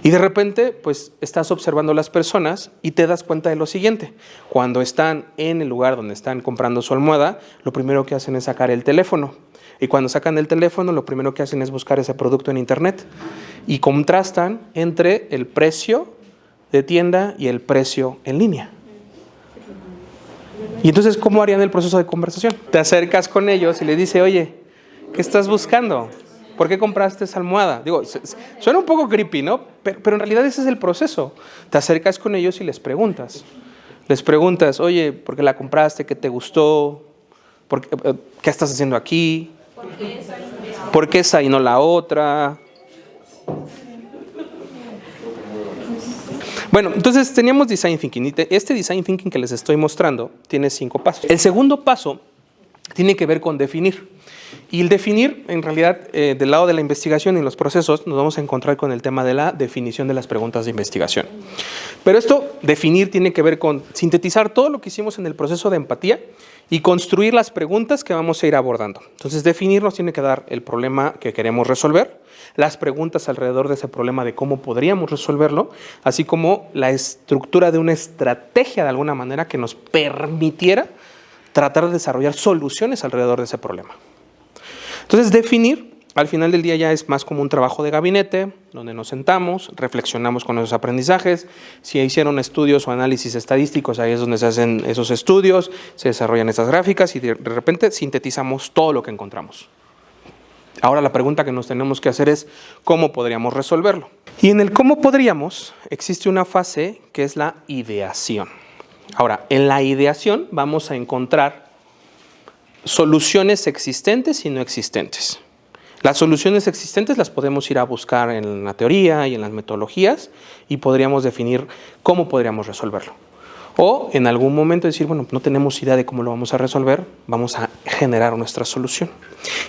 Y de repente, pues, estás observando a las personas y te das cuenta de lo siguiente. Cuando están en el lugar donde están comprando su almohada, lo primero que hacen es sacar el teléfono. Y cuando sacan el teléfono, lo primero que hacen es buscar ese producto en internet. Y contrastan entre el precio de tienda y el precio en línea. Y entonces, ¿cómo harían el proceso de conversación? Te acercas con ellos y les dices, oye, ¿qué estás buscando? ¿Por qué compraste esa almohada? Digo, suena un poco creepy, ¿no? Pero en realidad ese es el proceso. Te acercas con ellos y les preguntas. Les preguntas, oye, ¿por qué la compraste? ¿Qué te gustó? ¿Qué estás haciendo aquí? ¿Por qué esa y no la otra? Bueno, entonces teníamos Design Thinking. Y este Design Thinking que les estoy mostrando tiene 5 pasos. El segundo paso tiene que ver con definir. Y el definir, en realidad, del lado de la investigación y los procesos, nos vamos a encontrar con el tema de la definición de las preguntas de investigación. Pero esto, definir, tiene que ver con sintetizar todo lo que hicimos en el proceso de empatía y construir las preguntas que vamos a ir abordando. Entonces, definir nos tiene que dar el problema que queremos resolver, las preguntas alrededor de ese problema de cómo podríamos resolverlo, así como la estructura de una estrategia de alguna manera que nos permitiera tratar de desarrollar soluciones alrededor de ese problema. Entonces, definir, al final del día ya es más como un trabajo de gabinete, donde nos sentamos, reflexionamos con esos aprendizajes. Si hicieron estudios o análisis estadísticos, ahí es donde se hacen esos estudios, se desarrollan esas gráficas y de repente sintetizamos todo lo que encontramos. Ahora la pregunta que nos tenemos que hacer es, ¿cómo podríamos resolverlo? Y en el cómo podríamos, existe una fase que es la ideación. Ahora, en la ideación vamos a encontrar soluciones existentes y no existentes. Las soluciones existentes las podemos ir a buscar en la teoría y en las metodologías y podríamos definir cómo podríamos resolverlo. O en algún momento decir, bueno, no tenemos idea de cómo lo vamos a resolver, vamos a generar nuestra solución.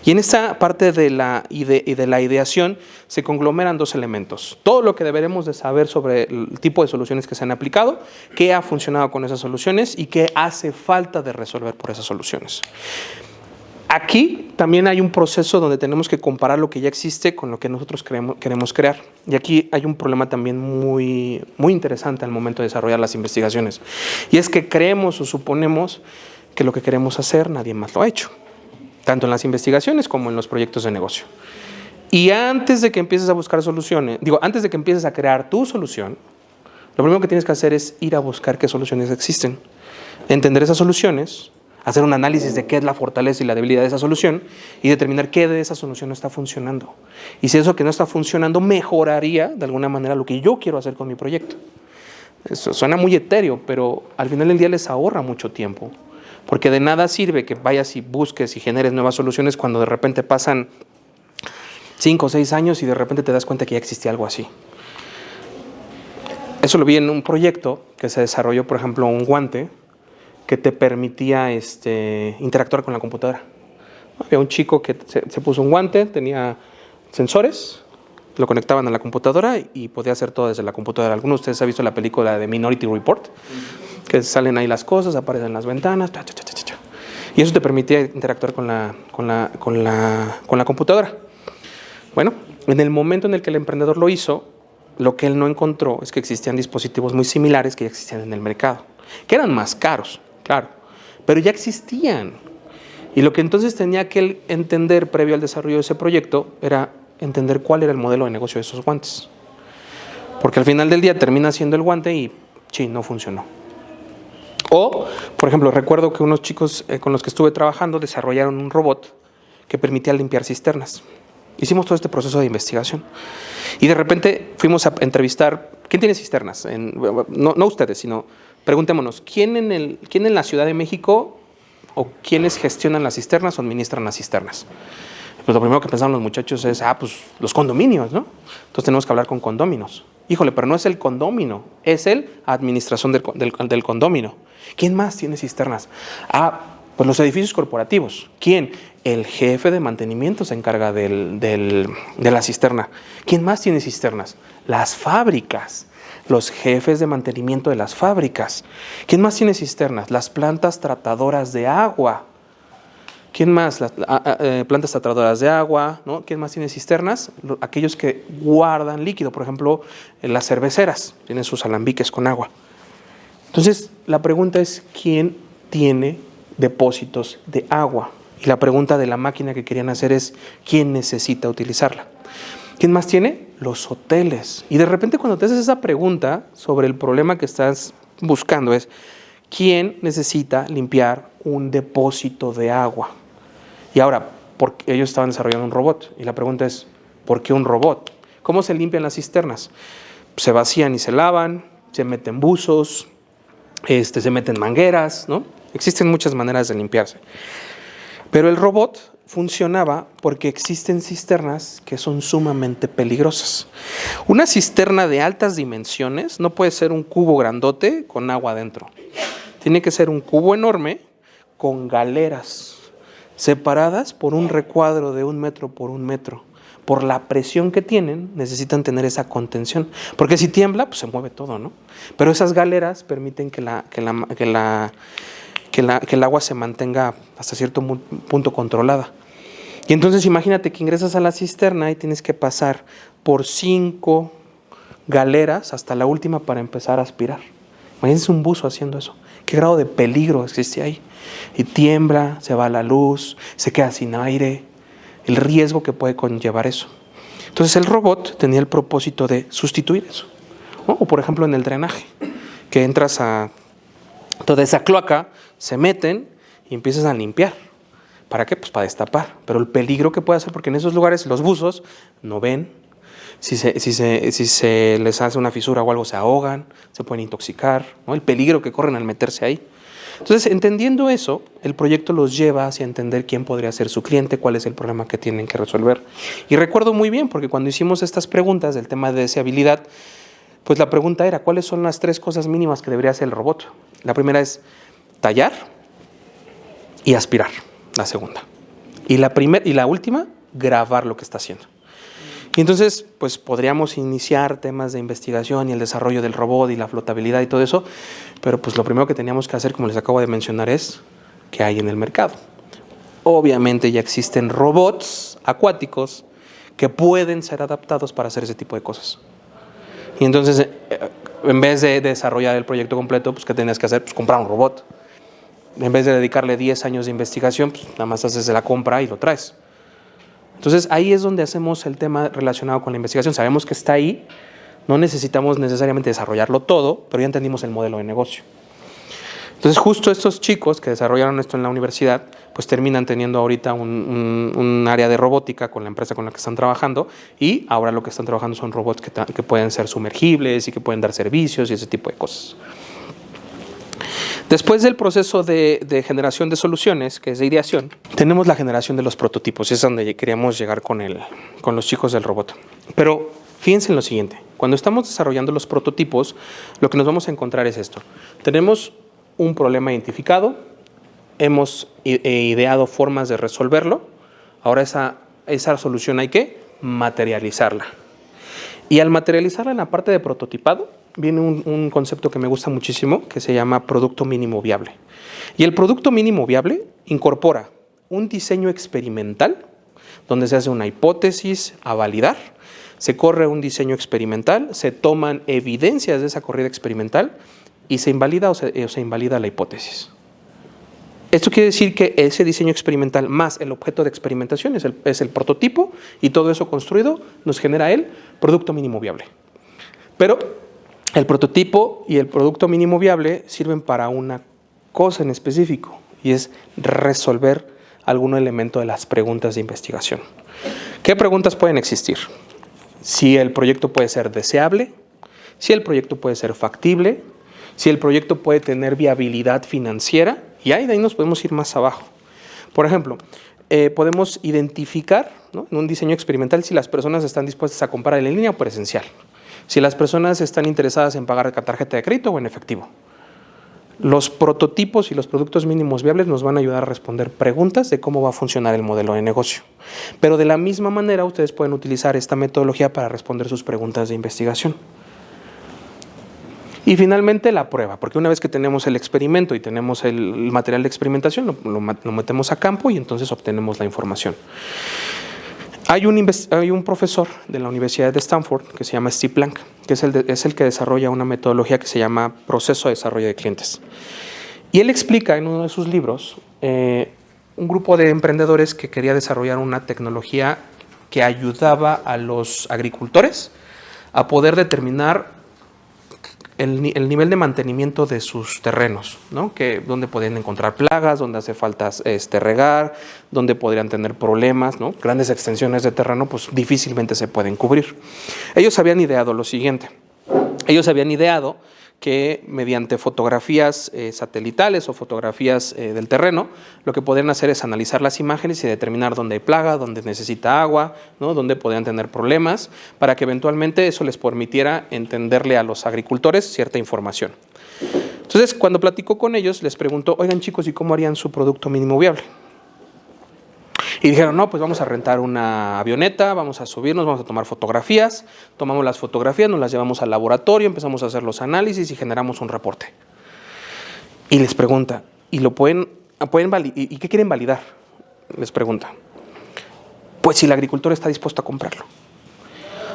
Y en esta parte de la ideación se conglomeran 2 elementos. Todo lo que deberemos de saber sobre el tipo de soluciones que se han aplicado, qué ha funcionado con esas soluciones y qué hace falta de resolver por esas soluciones. Aquí también hay un proceso donde tenemos que comparar lo que ya existe con lo que nosotros queremos crear. Y aquí hay un problema también muy interesante al momento de desarrollar las investigaciones. Y es que creemos o suponemos que lo que queremos hacer nadie más lo ha hecho. Tanto en las investigaciones como en los proyectos de negocio. Y antes de que empieces a buscar soluciones, antes de que empieces a crear tu solución, lo primero que tienes que hacer es ir a buscar qué soluciones existen. Entender esas soluciones, hacer un análisis de qué es la fortaleza y la debilidad de esa solución y determinar qué de esa solución no está funcionando. Y si eso que no está funcionando mejoraría de alguna manera lo que yo quiero hacer con mi proyecto. Eso suena muy etéreo, pero al final del día les ahorra mucho tiempo. Porque de nada sirve que vayas y busques y generes nuevas soluciones cuando de repente pasan 5 o 6 años y de repente te das cuenta que ya existía algo así. Eso lo vi en un proyecto que se desarrolló, por ejemplo, un guante que te permitía interactuar con la computadora. Había un chico que se puso un guante, tenía sensores, lo conectaban a la computadora y podía hacer todo desde la computadora. ¿Alguno de ustedes ha visto la película de Minority Report? Que salen ahí las cosas, aparecen las ventanas, y eso te permitía interactuar con la computadora. Bueno, en el momento en el que el emprendedor lo hizo, lo que él no encontró es que existían dispositivos muy similares que ya existían en el mercado, que eran más caros, claro, pero ya existían. Y lo que entonces tenía que él entender previo al desarrollo de ese proyecto era entender cuál era el modelo de negocio de esos guantes. Porque al final del día termina siendo el guante y no funcionó. O, por ejemplo, recuerdo que unos chicos con los que estuve trabajando desarrollaron un robot que permitía limpiar cisternas. Hicimos todo este proceso de investigación. Y de repente fuimos a entrevistar, ¿quién tiene cisternas? No ustedes, sino preguntémonos, ¿quién en la Ciudad de México o quiénes gestionan las cisternas o administran las cisternas? Pues lo primero que pensaron los muchachos es, pues los condominios, ¿no? Entonces tenemos que hablar con condóminos. Híjole, pero no es el condomino, es el administración del condomino. ¿Quién más tiene cisternas? Pues los edificios corporativos. ¿Quién? El jefe de mantenimiento se encarga de la cisterna. ¿Quién más tiene cisternas? Las fábricas. Los jefes de mantenimiento de las fábricas. ¿Quién más tiene cisternas? Las plantas tratadoras de agua. ¿Quién más? Plantas tratadoras de agua, ¿no? ¿Quién más tiene cisternas? Aquellos que guardan líquido, por ejemplo, las cerveceras tienen sus alambiques con agua. Entonces, la pregunta es, ¿quién tiene depósitos de agua? Y la pregunta de la máquina que querían hacer es, ¿quién necesita utilizarla? ¿Quién más tiene? Los hoteles. Y de repente cuando te haces esa pregunta sobre el problema que estás buscando es, ¿quién necesita limpiar un depósito de agua? Y ahora, porque ellos estaban desarrollando un robot. Y la pregunta es, ¿por qué un robot? ¿Cómo se limpian las cisternas? Se vacían y se lavan, se meten buzos, se meten mangueras, ¿no? Existen muchas maneras de limpiarse. Pero el robot funcionaba porque existen cisternas que son sumamente peligrosas. Una cisterna de altas dimensiones no puede ser un cubo grandote con agua adentro. Tiene que ser un cubo enorme con galeras separadas por un recuadro de 1 metro por 1 metro. Por la presión que tienen, necesitan tener esa contención. Porque si tiembla, pues se mueve todo, ¿no? Pero esas galeras permiten que el agua se mantenga hasta cierto punto controlada. Y entonces imagínate que ingresas a la cisterna y tienes que pasar por 5 galeras hasta la última para empezar a aspirar. Imagínense un buzo haciendo eso. ¿Qué grado de peligro existe ahí? Y tiembla, se va la luz, se queda sin aire, el riesgo que puede conllevar eso. Entonces el robot tenía el propósito de sustituir eso, ¿no? O por ejemplo en el drenaje, que entras a toda esa cloaca, se meten y empiezas a limpiar. ¿Para qué? Pues para destapar. Pero el peligro que puede hacer, porque en esos lugares los buzos no ven. Si se les hace una fisura o algo, se ahogan, se pueden intoxicar, ¿no? El peligro que corren al meterse ahí. Entonces, entendiendo eso, el proyecto los lleva hacia entender quién podría ser su cliente, cuál es el problema que tienen que resolver. Y recuerdo muy bien, porque cuando hicimos estas preguntas del tema de deseabilidad, pues la pregunta era, ¿cuáles son las 3 cosas mínimas que debería hacer el robot? La primera es tallar y aspirar, la segunda. Y la última, grabar lo que está haciendo. Y entonces, pues podríamos iniciar temas de investigación y el desarrollo del robot y la flotabilidad y todo eso, pero pues lo primero que teníamos que hacer, como les acabo de mencionar, es qué hay en el mercado. Obviamente ya existen robots acuáticos que pueden ser adaptados para hacer ese tipo de cosas. Y entonces, en vez de desarrollar el proyecto completo, pues ¿qué tenías que hacer? Pues comprar un robot. En vez de dedicarle 10 años de investigación, pues nada más haces la compra y lo traes. Entonces, ahí es donde hacemos el tema relacionado con la investigación. Sabemos que está ahí, no necesitamos necesariamente desarrollarlo todo, pero ya entendimos el modelo de negocio. Entonces, justo estos chicos que desarrollaron esto en la universidad, pues terminan teniendo ahorita un área de robótica con la empresa con la que están trabajando, y ahora lo que están trabajando son robots que pueden ser sumergibles y que pueden dar servicios y ese tipo de cosas. Después del proceso de generación de soluciones, que es de ideación, tenemos la generación de los prototipos. Es donde queríamos llegar con los chicos del robot. Pero fíjense en lo siguiente. Cuando estamos desarrollando los prototipos, lo que nos vamos a encontrar es esto. Tenemos un problema identificado, hemos ideado formas de resolverlo. Ahora esa solución hay que materializarla. Y al materializarla en la parte de prototipado, viene un concepto que me gusta muchísimo, que se llama producto mínimo viable. Y el producto mínimo viable incorpora un diseño experimental, donde se hace una hipótesis a validar, se corre un diseño experimental, se toman evidencias de esa corrida experimental y se invalida o se invalida la hipótesis. Esto quiere decir que ese diseño experimental más el objeto de experimentación es el prototipo, y todo eso construido nos genera el producto mínimo viable. Pero el prototipo y el producto mínimo viable sirven para una cosa en específico, y es resolver algún elemento de las preguntas de investigación. ¿Qué preguntas pueden existir? Si el proyecto puede ser deseable, si el proyecto puede ser factible, si el proyecto puede tener viabilidad financiera, y ahí de ahí nos podemos ir más abajo. Por ejemplo, podemos identificar, ¿no?, en un diseño experimental si las personas están dispuestas a comprar en línea o presencial, si las personas están interesadas en pagar con tarjeta de crédito o en efectivo. Los prototipos y los productos mínimos viables nos van a ayudar a responder preguntas de cómo va a funcionar el modelo de negocio. Pero de la misma manera, ustedes pueden utilizar esta metodología para responder sus preguntas de investigación. Y finalmente la prueba, porque una vez que tenemos el experimento y tenemos el material de experimentación, lo metemos a campo y entonces obtenemos la información. Hay un profesor de la Universidad de Stanford que se llama Steve Blank, que es el que desarrolla una metodología que se llama Proceso de Desarrollo de Clientes. Y él explica en uno de sus libros un grupo de emprendedores que quería desarrollar una tecnología que ayudaba a los agricultores a poder determinar el nivel de mantenimiento de sus terrenos, ¿no? Dónde podían encontrar plagas, dónde hace falta regar, dónde podrían tener problemas, ¿no? Grandes extensiones de terreno pues difícilmente se pueden cubrir. Ellos habían ideado lo siguiente. Ellos habían ideado que mediante fotografías satelitales o fotografías del terreno, lo que podrían hacer es analizar las imágenes y determinar dónde hay plaga, dónde necesita agua, ¿no? Dónde podrían tener problemas, para que eventualmente eso les permitiera entenderle a los agricultores cierta información. Entonces, cuando platicó con ellos, les preguntó, oigan chicos, ¿y cómo harían su producto mínimo viable? Y dijeron, no, pues vamos a rentar una avioneta, vamos a subirnos, vamos a tomar fotografías, tomamos las fotografías, nos las llevamos al laboratorio, empezamos a hacer los análisis y generamos un reporte. Y les pregunta, ¿y qué quieren validar? Les pregunta. Pues si el agricultor está dispuesto a comprarlo.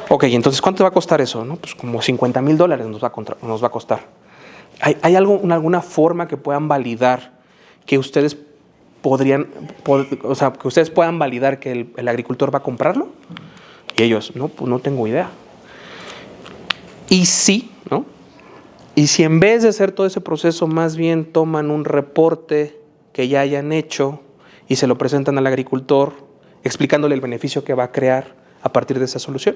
Ok, entonces ¿cuánto va a costar eso? ¿No? Pues como $50,000 nos va a costar. ¿Hay alguna forma que puedan validar que ustedes que ustedes puedan validar que el agricultor va a comprarlo? Y ellos, no, pues no tengo idea. Y sí, ¿no? Y si en vez de hacer todo ese proceso, más bien toman un reporte que ya hayan hecho y se lo presentan al agricultor, explicándole el beneficio que va a crear a partir de esa solución.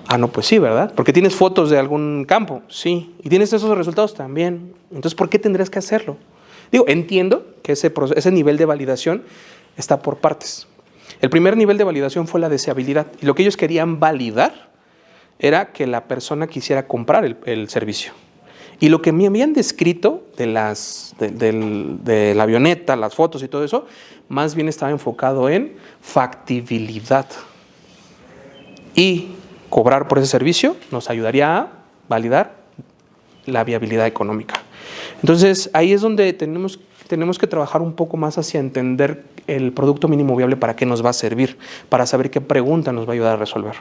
Ah, no, pues sí, ¿verdad? Porque tienes fotos de algún campo, sí. Y tienes esos resultados también. Entonces, ¿por qué tendrías que hacerlo? Digo, entiendo que ese nivel de validación está por partes. El primer nivel de validación fue la deseabilidad. Y lo que ellos querían validar era que la persona quisiera comprar el servicio. Y lo que me habían descrito de la avioneta, las fotos y todo eso, más bien estaba enfocado en factibilidad. Y cobrar por ese servicio nos ayudaría a validar la viabilidad económica. Entonces, ahí es donde tenemos que trabajar un poco más hacia entender el producto mínimo viable, para qué nos va a servir, para saber qué pregunta nos va a ayudar a resolver.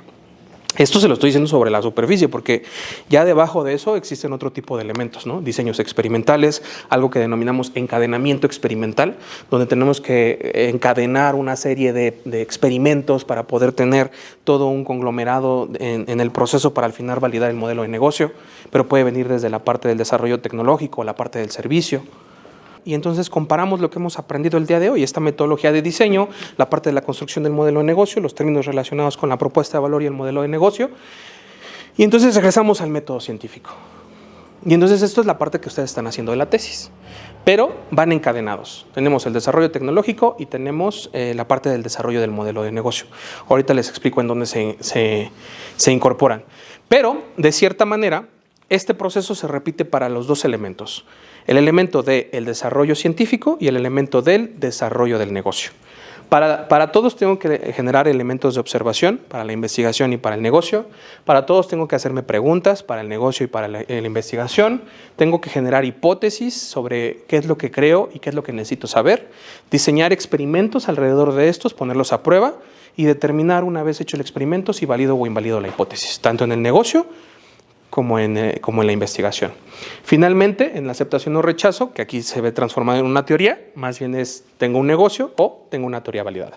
Esto se lo estoy diciendo sobre la superficie, porque ya debajo de eso existen otro tipo de elementos, ¿no? Diseños experimentales, algo que denominamos encadenamiento experimental, donde tenemos que encadenar una serie de experimentos para poder tener todo un conglomerado en el proceso para al final validar el modelo de negocio, pero puede venir desde la parte del desarrollo tecnológico, la parte del servicio. Y entonces comparamos lo que hemos aprendido el día de hoy, esta metodología de diseño, la parte de la construcción del modelo de negocio, los términos relacionados con la propuesta de valor y el modelo de negocio, y entonces regresamos al método científico. Y entonces esto es la parte que ustedes están haciendo de la tesis, pero van encadenados. Tenemos el desarrollo tecnológico y tenemos la parte del desarrollo del modelo de negocio. Ahorita les explico en dónde se incorporan. Pero, de cierta manera, este proceso se repite para los dos elementos. El elemento del desarrollo científico y el elemento del desarrollo del negocio. Para todos tengo que generar elementos de observación, para la investigación y para el negocio. Para todos tengo que hacerme preguntas, para el negocio y para la investigación. Tengo que generar hipótesis sobre qué es lo que creo y qué es lo que necesito saber. Diseñar experimentos alrededor de estos, ponerlos a prueba y determinar, una vez hecho el experimento, si valido o invalido la hipótesis, tanto en el negocio como en la investigación. Finalmente, en la aceptación o rechazo, que aquí se ve transformado en una teoría, más bien es tengo un negocio o tengo una teoría validada.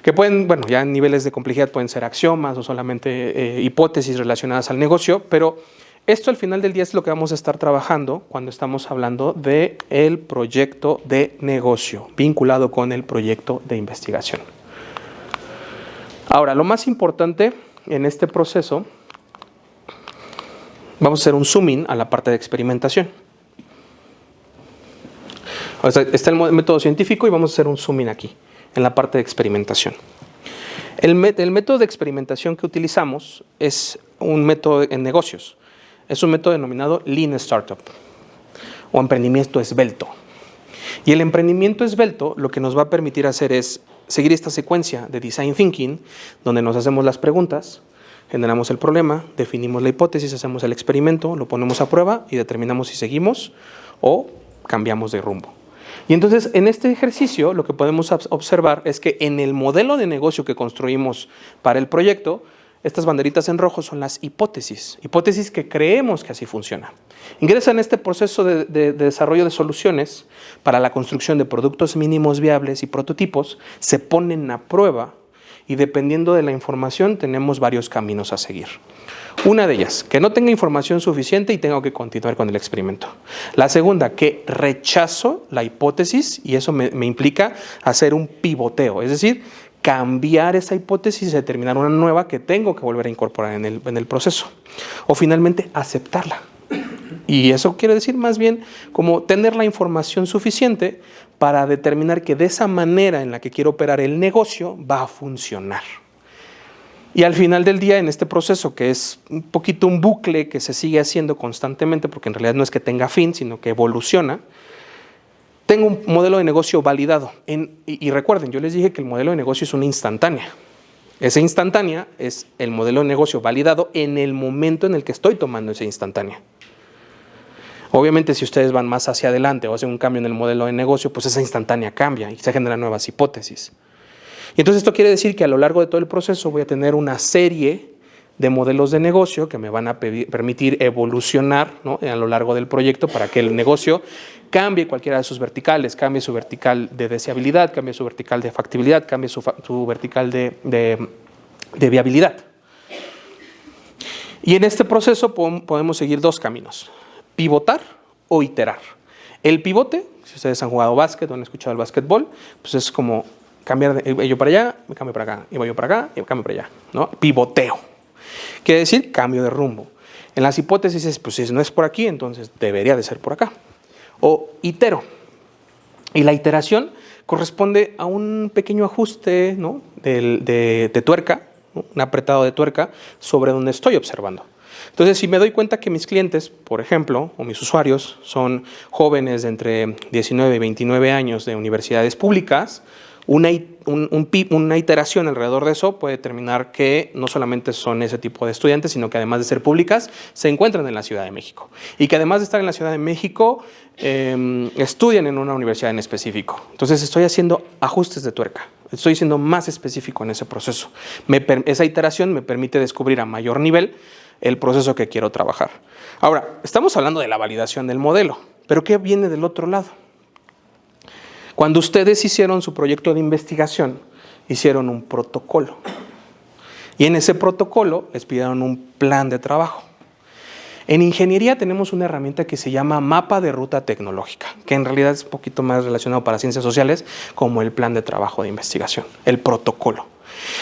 Que pueden, bueno, ya en niveles de complejidad pueden ser axiomas o solamente hipótesis relacionadas al negocio, pero esto al final del día es lo que vamos a estar trabajando cuando estamos hablando del proyecto de negocio, vinculado con el proyecto de investigación. Ahora, lo más importante en este proceso, vamos a hacer un zoom in a la parte de experimentación. O sea, está el método científico y vamos a hacer un zoom in aquí, en la parte de experimentación. El método de experimentación que utilizamos es un método en negocios. Es un método denominado Lean Startup o emprendimiento esbelto. Y el emprendimiento esbelto lo que nos va a permitir hacer es seguir esta secuencia de Design Thinking, donde nos hacemos las preguntas, generamos el problema, definimos la hipótesis, hacemos el experimento, lo ponemos a prueba y determinamos si seguimos o cambiamos de rumbo. Y entonces, en este ejercicio, lo que podemos observar es que en el modelo de negocio que construimos para el proyecto, estas banderitas en rojo son las hipótesis que creemos que así funciona. Ingresan en este proceso de desarrollo de soluciones para la construcción de productos mínimos viables y prototipos, se ponen a prueba y dependiendo de la información tenemos varios caminos a seguir. Una de ellas, que no tenga información suficiente y tengo que continuar con el experimento. La segunda, que rechazo la hipótesis y eso me implica hacer un pivoteo, es decir, cambiar esa hipótesis y determinar una nueva que tengo que volver a incorporar en el proceso. O finalmente, aceptarla. Y eso quiere decir más bien como tener la información suficiente para determinar que de esa manera en la que quiero operar el negocio va a funcionar. Y al final del día, en este proceso, que es un poquito un bucle que se sigue haciendo constantemente, porque en realidad no es que tenga fin, sino que evoluciona, tengo un modelo de negocio validado. Y recuerden, yo les dije que el modelo de negocio es una instantánea. Esa instantánea es el modelo de negocio validado en el momento en el que estoy tomando esa instantánea. Obviamente, si ustedes van más hacia adelante o hacen un cambio en el modelo de negocio, pues esa instantánea cambia y se generan nuevas hipótesis. Y entonces esto quiere decir que a lo largo de todo el proceso voy a tener una serie de modelos de negocio que me van a permitir evolucionar, ¿no?, a lo largo del proyecto para que el negocio cambie cualquiera de sus verticales, cambie su vertical de deseabilidad, cambie su vertical de factibilidad, cambie su vertical de viabilidad. Y en este proceso podemos seguir dos caminos: pivotar o iterar. El pivote, si ustedes han jugado básquet o han escuchado el básquetbol, pues es como cambiar de yo para allá, me cambio para acá, y voy yo para acá, y me cambio para allá, ¿no? Pivoteo. Quiere decir cambio de rumbo. En las hipótesis es, pues si no es por aquí, entonces debería de ser por acá. O itero. Y la iteración corresponde a un pequeño ajuste, ¿no?, de tuerca, ¿no?, un apretado de tuerca sobre donde estoy observando. Entonces, si me doy cuenta que mis clientes, por ejemplo, o mis usuarios, son jóvenes de entre 19 y 29 años de universidades públicas, una iteración alrededor de eso puede determinar que no solamente son ese tipo de estudiantes, sino que además de ser públicas, se encuentran en la Ciudad de México. Y que además de estar en la Ciudad de México, estudian en una universidad en específico. Entonces estoy haciendo ajustes de tuerca, estoy siendo más específico en ese proceso. Esa iteración me permite descubrir a mayor nivel el proceso que quiero trabajar. Ahora, estamos hablando de la validación del modelo, pero ¿qué viene del otro lado? Cuando ustedes hicieron su proyecto de investigación, hicieron un protocolo. Y en ese protocolo les pidieron un plan de trabajo. En ingeniería tenemos una herramienta que se llama mapa de ruta tecnológica, que en realidad es un poquito más relacionado para ciencias sociales como el plan de trabajo de investigación, el protocolo.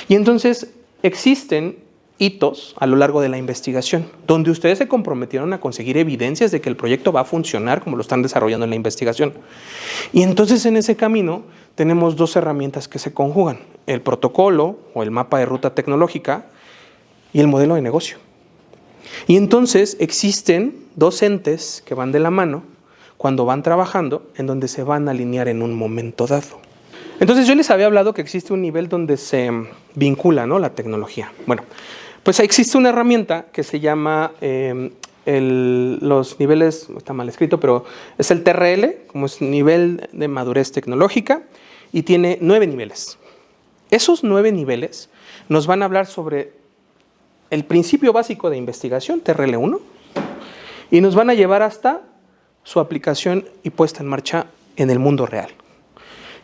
Y entonces existen hitos a lo largo de la investigación, donde ustedes se comprometieron a conseguir evidencias de que el proyecto va a funcionar como lo están desarrollando en la investigación. Y entonces en ese camino tenemos dos herramientas que se conjugan: el protocolo o el mapa de ruta tecnológica y el modelo de negocio. Y entonces existen dos entes que van de la mano cuando van trabajando, en donde se van a alinear en un momento dado. Entonces yo les había hablado que existe un nivel donde se vincula, ¿no?, la tecnología. Bueno, pues existe una herramienta que se llama los niveles, está mal escrito, pero es el TRL, como es nivel de madurez tecnológica, y tiene 9 niveles. Esos 9 niveles nos van a hablar sobre el principio básico de investigación, TRL1, y nos van a llevar hasta su aplicación y puesta en marcha en el mundo real.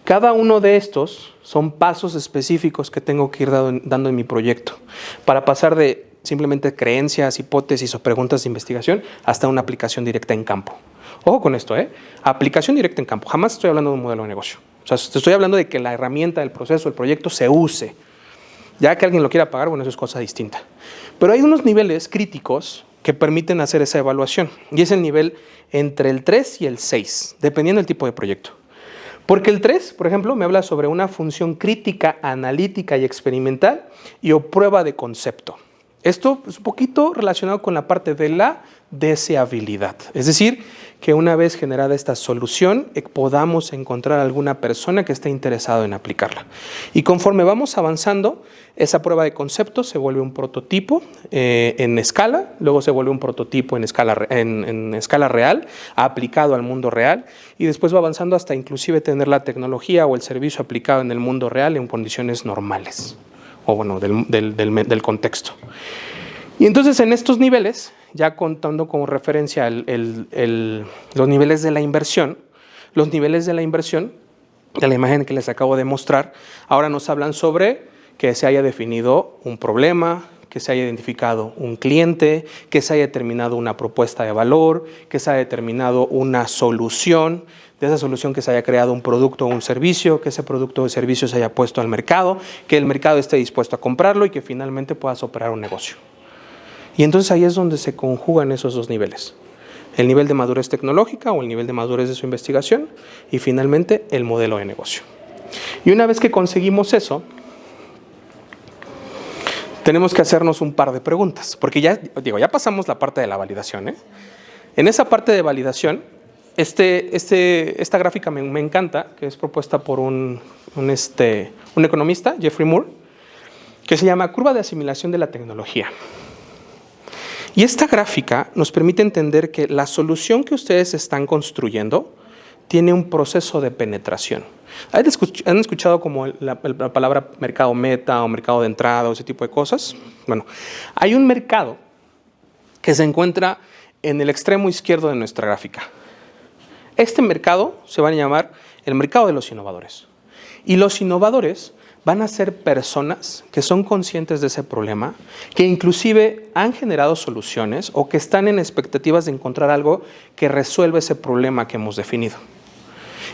Cada uno de estos son pasos específicos que tengo que ir dando en mi proyecto para pasar de simplemente creencias, hipótesis o preguntas de investigación hasta una aplicación directa en campo. Ojo con esto, aplicación directa en campo. Jamás estoy hablando de un modelo de negocio. O sea, estoy hablando de que la herramienta, el proceso, el proyecto se use. Ya que alguien lo quiera pagar, bueno, eso es cosa distinta. Pero hay unos niveles críticos que permiten hacer esa evaluación. Y es el nivel entre el 3 y el 6, dependiendo del tipo de proyecto. Porque el 3, por ejemplo, me habla sobre una función crítica, analítica y experimental y o prueba de concepto. Esto es un poquito relacionado con la parte de la deseabilidad. Es decir, que una vez generada esta solución podamos encontrar alguna persona que esté interesada en aplicarla. Y conforme vamos avanzando, esa prueba de concepto se vuelve un prototipo en escala, luego se vuelve un prototipo en escala real, aplicado al mundo real, y después va avanzando hasta inclusive tener la tecnología o el servicio aplicado en el mundo real en condiciones normales, o bueno, del contexto. Y entonces en estos niveles, ya contando como referencia los niveles de la inversión, de la imagen que les acabo de mostrar, ahora nos hablan sobre que se haya definido un problema, que se haya identificado un cliente, que se haya determinado una propuesta de valor, que se haya determinado una solución, de esa solución que se haya creado un producto o un servicio, que ese producto o servicio se haya puesto al mercado, que el mercado esté dispuesto a comprarlo y que finalmente puedas operar un negocio. Y entonces ahí es donde se conjugan esos dos niveles. El nivel de madurez tecnológica o el nivel de madurez de su investigación y finalmente el modelo de negocio. Y una vez que conseguimos eso, tenemos que hacernos un par de preguntas, porque ya pasamos la parte de la validación, ¿eh? En esa parte de validación, esta gráfica me encanta, que es propuesta por un economista, Jeffrey Moore, que se llama curva de asimilación de la tecnología. Y esta gráfica nos permite entender que la solución que ustedes están construyendo tiene un proceso de penetración. ¿Han escuchado como la palabra mercado meta o mercado de entrada o ese tipo de cosas? Bueno, hay un mercado que se encuentra en el extremo izquierdo de nuestra gráfica. Este mercado se va a llamar el mercado de los innovadores. Y los innovadores van a ser personas que son conscientes de ese problema, que inclusive han generado soluciones o que están en expectativas de encontrar algo que resuelva ese problema que hemos definido.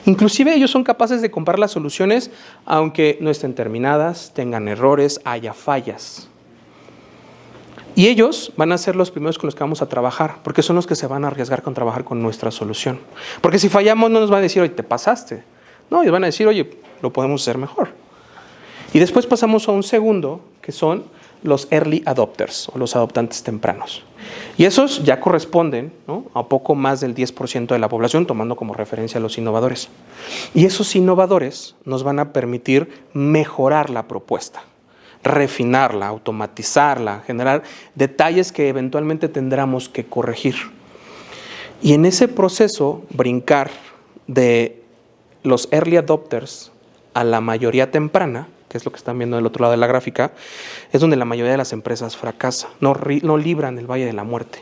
Inclusive ellos son capaces de comprar las soluciones aunque no estén terminadas, tengan errores, haya fallas. Y ellos van a ser los primeros con los que vamos a trabajar, porque son los que se van a arriesgar con trabajar con nuestra solución. Porque si fallamos no nos van a decir, oye, te pasaste. No, ellos van a decir, oye, lo podemos hacer mejor. Y después pasamos a un segundo, que son los early adopters, o los adoptantes tempranos. Y esos ya corresponden, ¿no?, a poco más del 10% de la población, tomando como referencia a los innovadores. Y esos innovadores nos van a permitir mejorar la propuesta, refinarla, automatizarla, generar detalles que eventualmente tendremos que corregir. Y en ese proceso, brincar de los early adopters a la mayoría temprana, que es lo que están viendo del otro lado de la gráfica, es donde la mayoría de las empresas fracasan, no libran el valle de la muerte.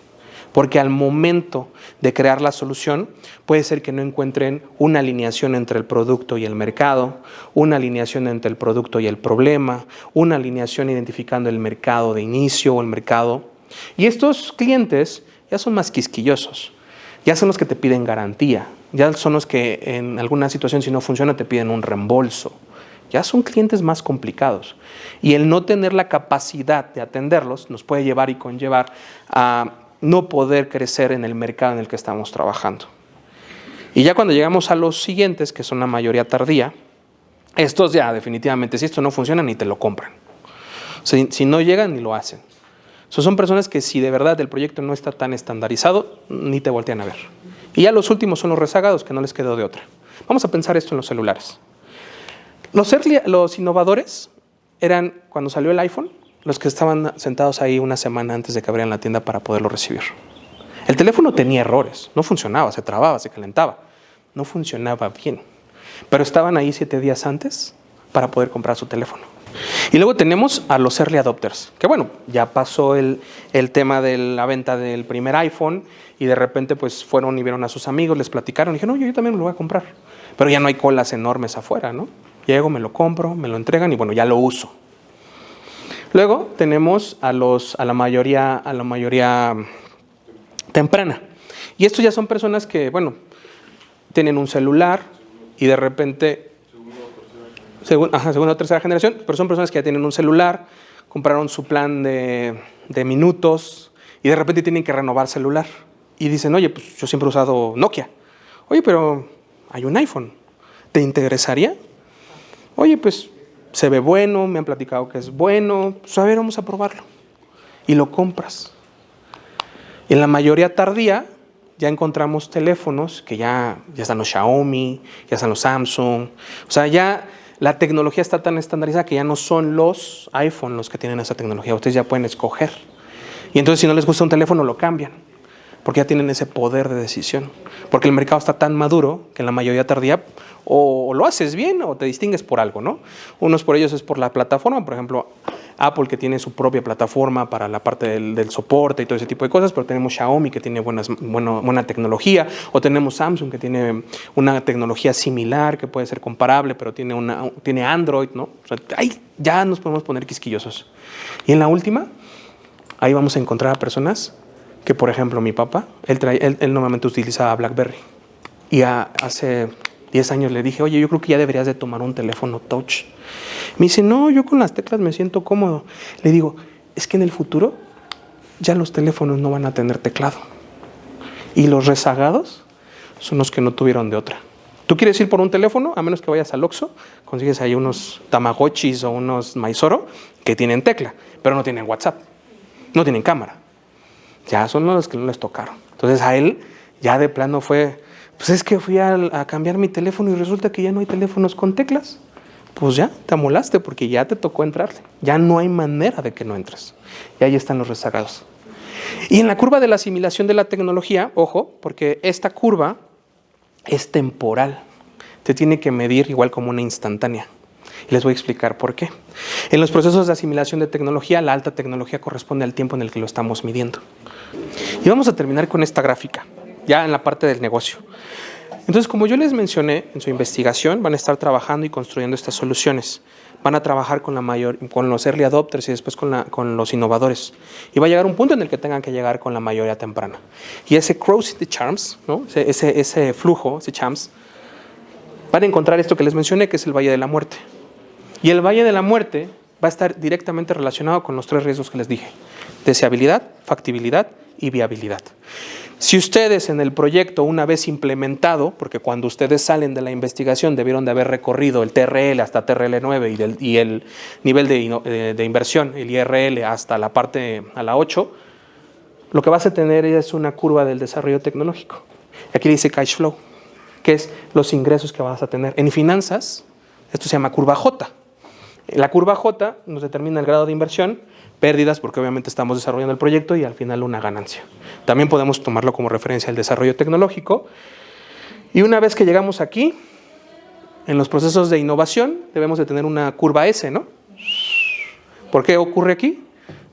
Porque al momento de crear la solución, puede ser que no encuentren una alineación entre el producto y el mercado, una alineación entre el producto y el problema, una alineación identificando el mercado de inicio o el mercado. Y estos clientes ya son más quisquillosos, ya son los que te piden garantía, ya son los que en alguna situación, si no funciona, te piden un reembolso. Ya son clientes más complicados. Y el no tener la capacidad de atenderlos nos puede llevar y conllevar a no poder crecer en el mercado en el que estamos trabajando. Y ya cuando llegamos a los siguientes, que son la mayoría tardía, estos ya definitivamente, si esto no funciona, ni te lo compran. Si no llegan, ni lo hacen. Son personas que si de verdad el proyecto no está tan estandarizado, ni te voltean a ver. Y ya los últimos son los rezagados, que no les quedó de otra. Vamos a pensar esto en los celulares. Los innovadores eran, cuando salió el iPhone, los que estaban sentados ahí una semana antes de que abrieran la tienda para poderlo recibir. El teléfono tenía errores, no funcionaba, se trababa, se calentaba, no funcionaba bien. Pero estaban ahí 7 días antes para poder comprar su teléfono. Y luego tenemos a los early adopters, que bueno, ya pasó el tema de la venta del primer iPhone y de repente pues fueron y vieron a sus amigos, les platicaron y dijeron, no, yo también me lo voy a comprar. Pero ya no hay colas enormes afuera, ¿no? Llego, me lo compro, me lo entregan y bueno, ya lo uso. Luego tenemos a la mayoría temprana. Y estos ya son personas que, bueno, tienen un celular y de repente, segunda o tercera generación, pero son personas que ya tienen un celular, compraron su plan de minutos y de repente tienen que renovar celular. Y dicen, oye, pues yo siempre he usado Nokia. Oye, pero hay un iPhone. ¿Te interesaría? Oye, pues se ve bueno, me han platicado que es bueno, pues a ver, vamos a probarlo. Y lo compras. En la mayoría tardía, ya encontramos teléfonos que ya están los Xiaomi, ya están los Samsung. O sea, ya la tecnología está tan estandarizada que ya no son los iPhone los que tienen esa tecnología. Ustedes ya pueden escoger. Y entonces si no les gusta un teléfono, lo cambian. Porque ya tienen ese poder de decisión. Porque el mercado está tan maduro que en la mayoría tardía o lo haces bien o te distingues por algo, ¿no? Unos por ellos es por la plataforma, por ejemplo, Apple que tiene su propia plataforma para la parte del soporte y todo ese tipo de cosas, pero tenemos Xiaomi que tiene buena tecnología, o tenemos Samsung que tiene una tecnología similar que puede ser comparable, pero tiene Android, ¿no? O sea, ahí ya nos podemos poner quisquillosos. Y en la última, ahí vamos a encontrar a personas que, por ejemplo, mi papá, él normalmente utilizaba BlackBerry. Y hace 10 años le dije, oye, yo creo que ya deberías de tomar un teléfono touch. Me dice, no, yo con las teclas me siento cómodo. Le digo, es que en el futuro ya los teléfonos no van a tener teclado. Y los rezagados son los que no tuvieron de otra. Tú quieres ir por un teléfono, a menos que vayas al Oxxo, consigues ahí unos Tamagotchis o unos Maizoro que tienen tecla, pero no tienen WhatsApp, no tienen cámara. Ya son los que no les tocaron. Entonces a él ya de plano fue, pues es que fui a cambiar mi teléfono y resulta que ya no hay teléfonos con teclas. Pues ya, te amolaste porque ya te tocó entrarle. Ya no hay manera de que no entres. Y ahí están los rezagados. Y en la curva de la asimilación de la tecnología, ojo, porque esta curva es temporal. Te tiene que medir igual como una instantánea. Y les voy a explicar por qué. En los procesos de asimilación de tecnología, la alta tecnología corresponde al tiempo en el que lo estamos midiendo. Y vamos a terminar con esta gráfica, ya en la parte del negocio. Entonces, como yo les mencioné, en su investigación van a estar trabajando y construyendo estas soluciones. Van a trabajar con los early adopters y después con los innovadores. Y va a llegar un punto en el que tengan que llegar con la mayoría temprana. Y ese crossing the charms, ¿no? ese flujo, ese charms, van a encontrar esto que les mencioné, que es el Valle de la Muerte. Y el Valle de la Muerte va a estar directamente relacionado con los 3 riesgos que les dije: deseabilidad, factibilidad y viabilidad. Si ustedes en el proyecto, una vez implementado, porque cuando ustedes salen de la investigación debieron de haber recorrido el TRL hasta TRL9 y el nivel de inversión, el IRL, hasta la parte a la 8, lo que vas a tener es una curva del desarrollo tecnológico. Aquí dice cash flow, que es los ingresos que vas a tener. En finanzas, esto se llama curva J. La curva J nos determina el grado de inversión, pérdidas, porque obviamente estamos desarrollando el proyecto, y al final una ganancia. También podemos tomarlo como referencia al desarrollo tecnológico. Y una vez que llegamos aquí, en los procesos de innovación, debemos de tener una curva S, ¿no? ¿Por qué ocurre aquí?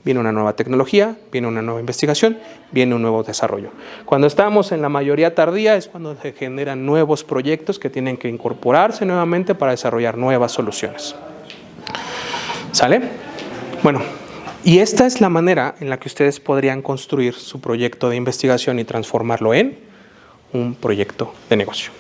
Viene una nueva tecnología, viene una nueva investigación, viene un nuevo desarrollo. Cuando estamos en la mayoría tardía es cuando se generan nuevos proyectos que tienen que incorporarse nuevamente para desarrollar nuevas soluciones. ¿Sale? Bueno, y esta es la manera en la que ustedes podrían construir su proyecto de investigación y transformarlo en un proyecto de negocio.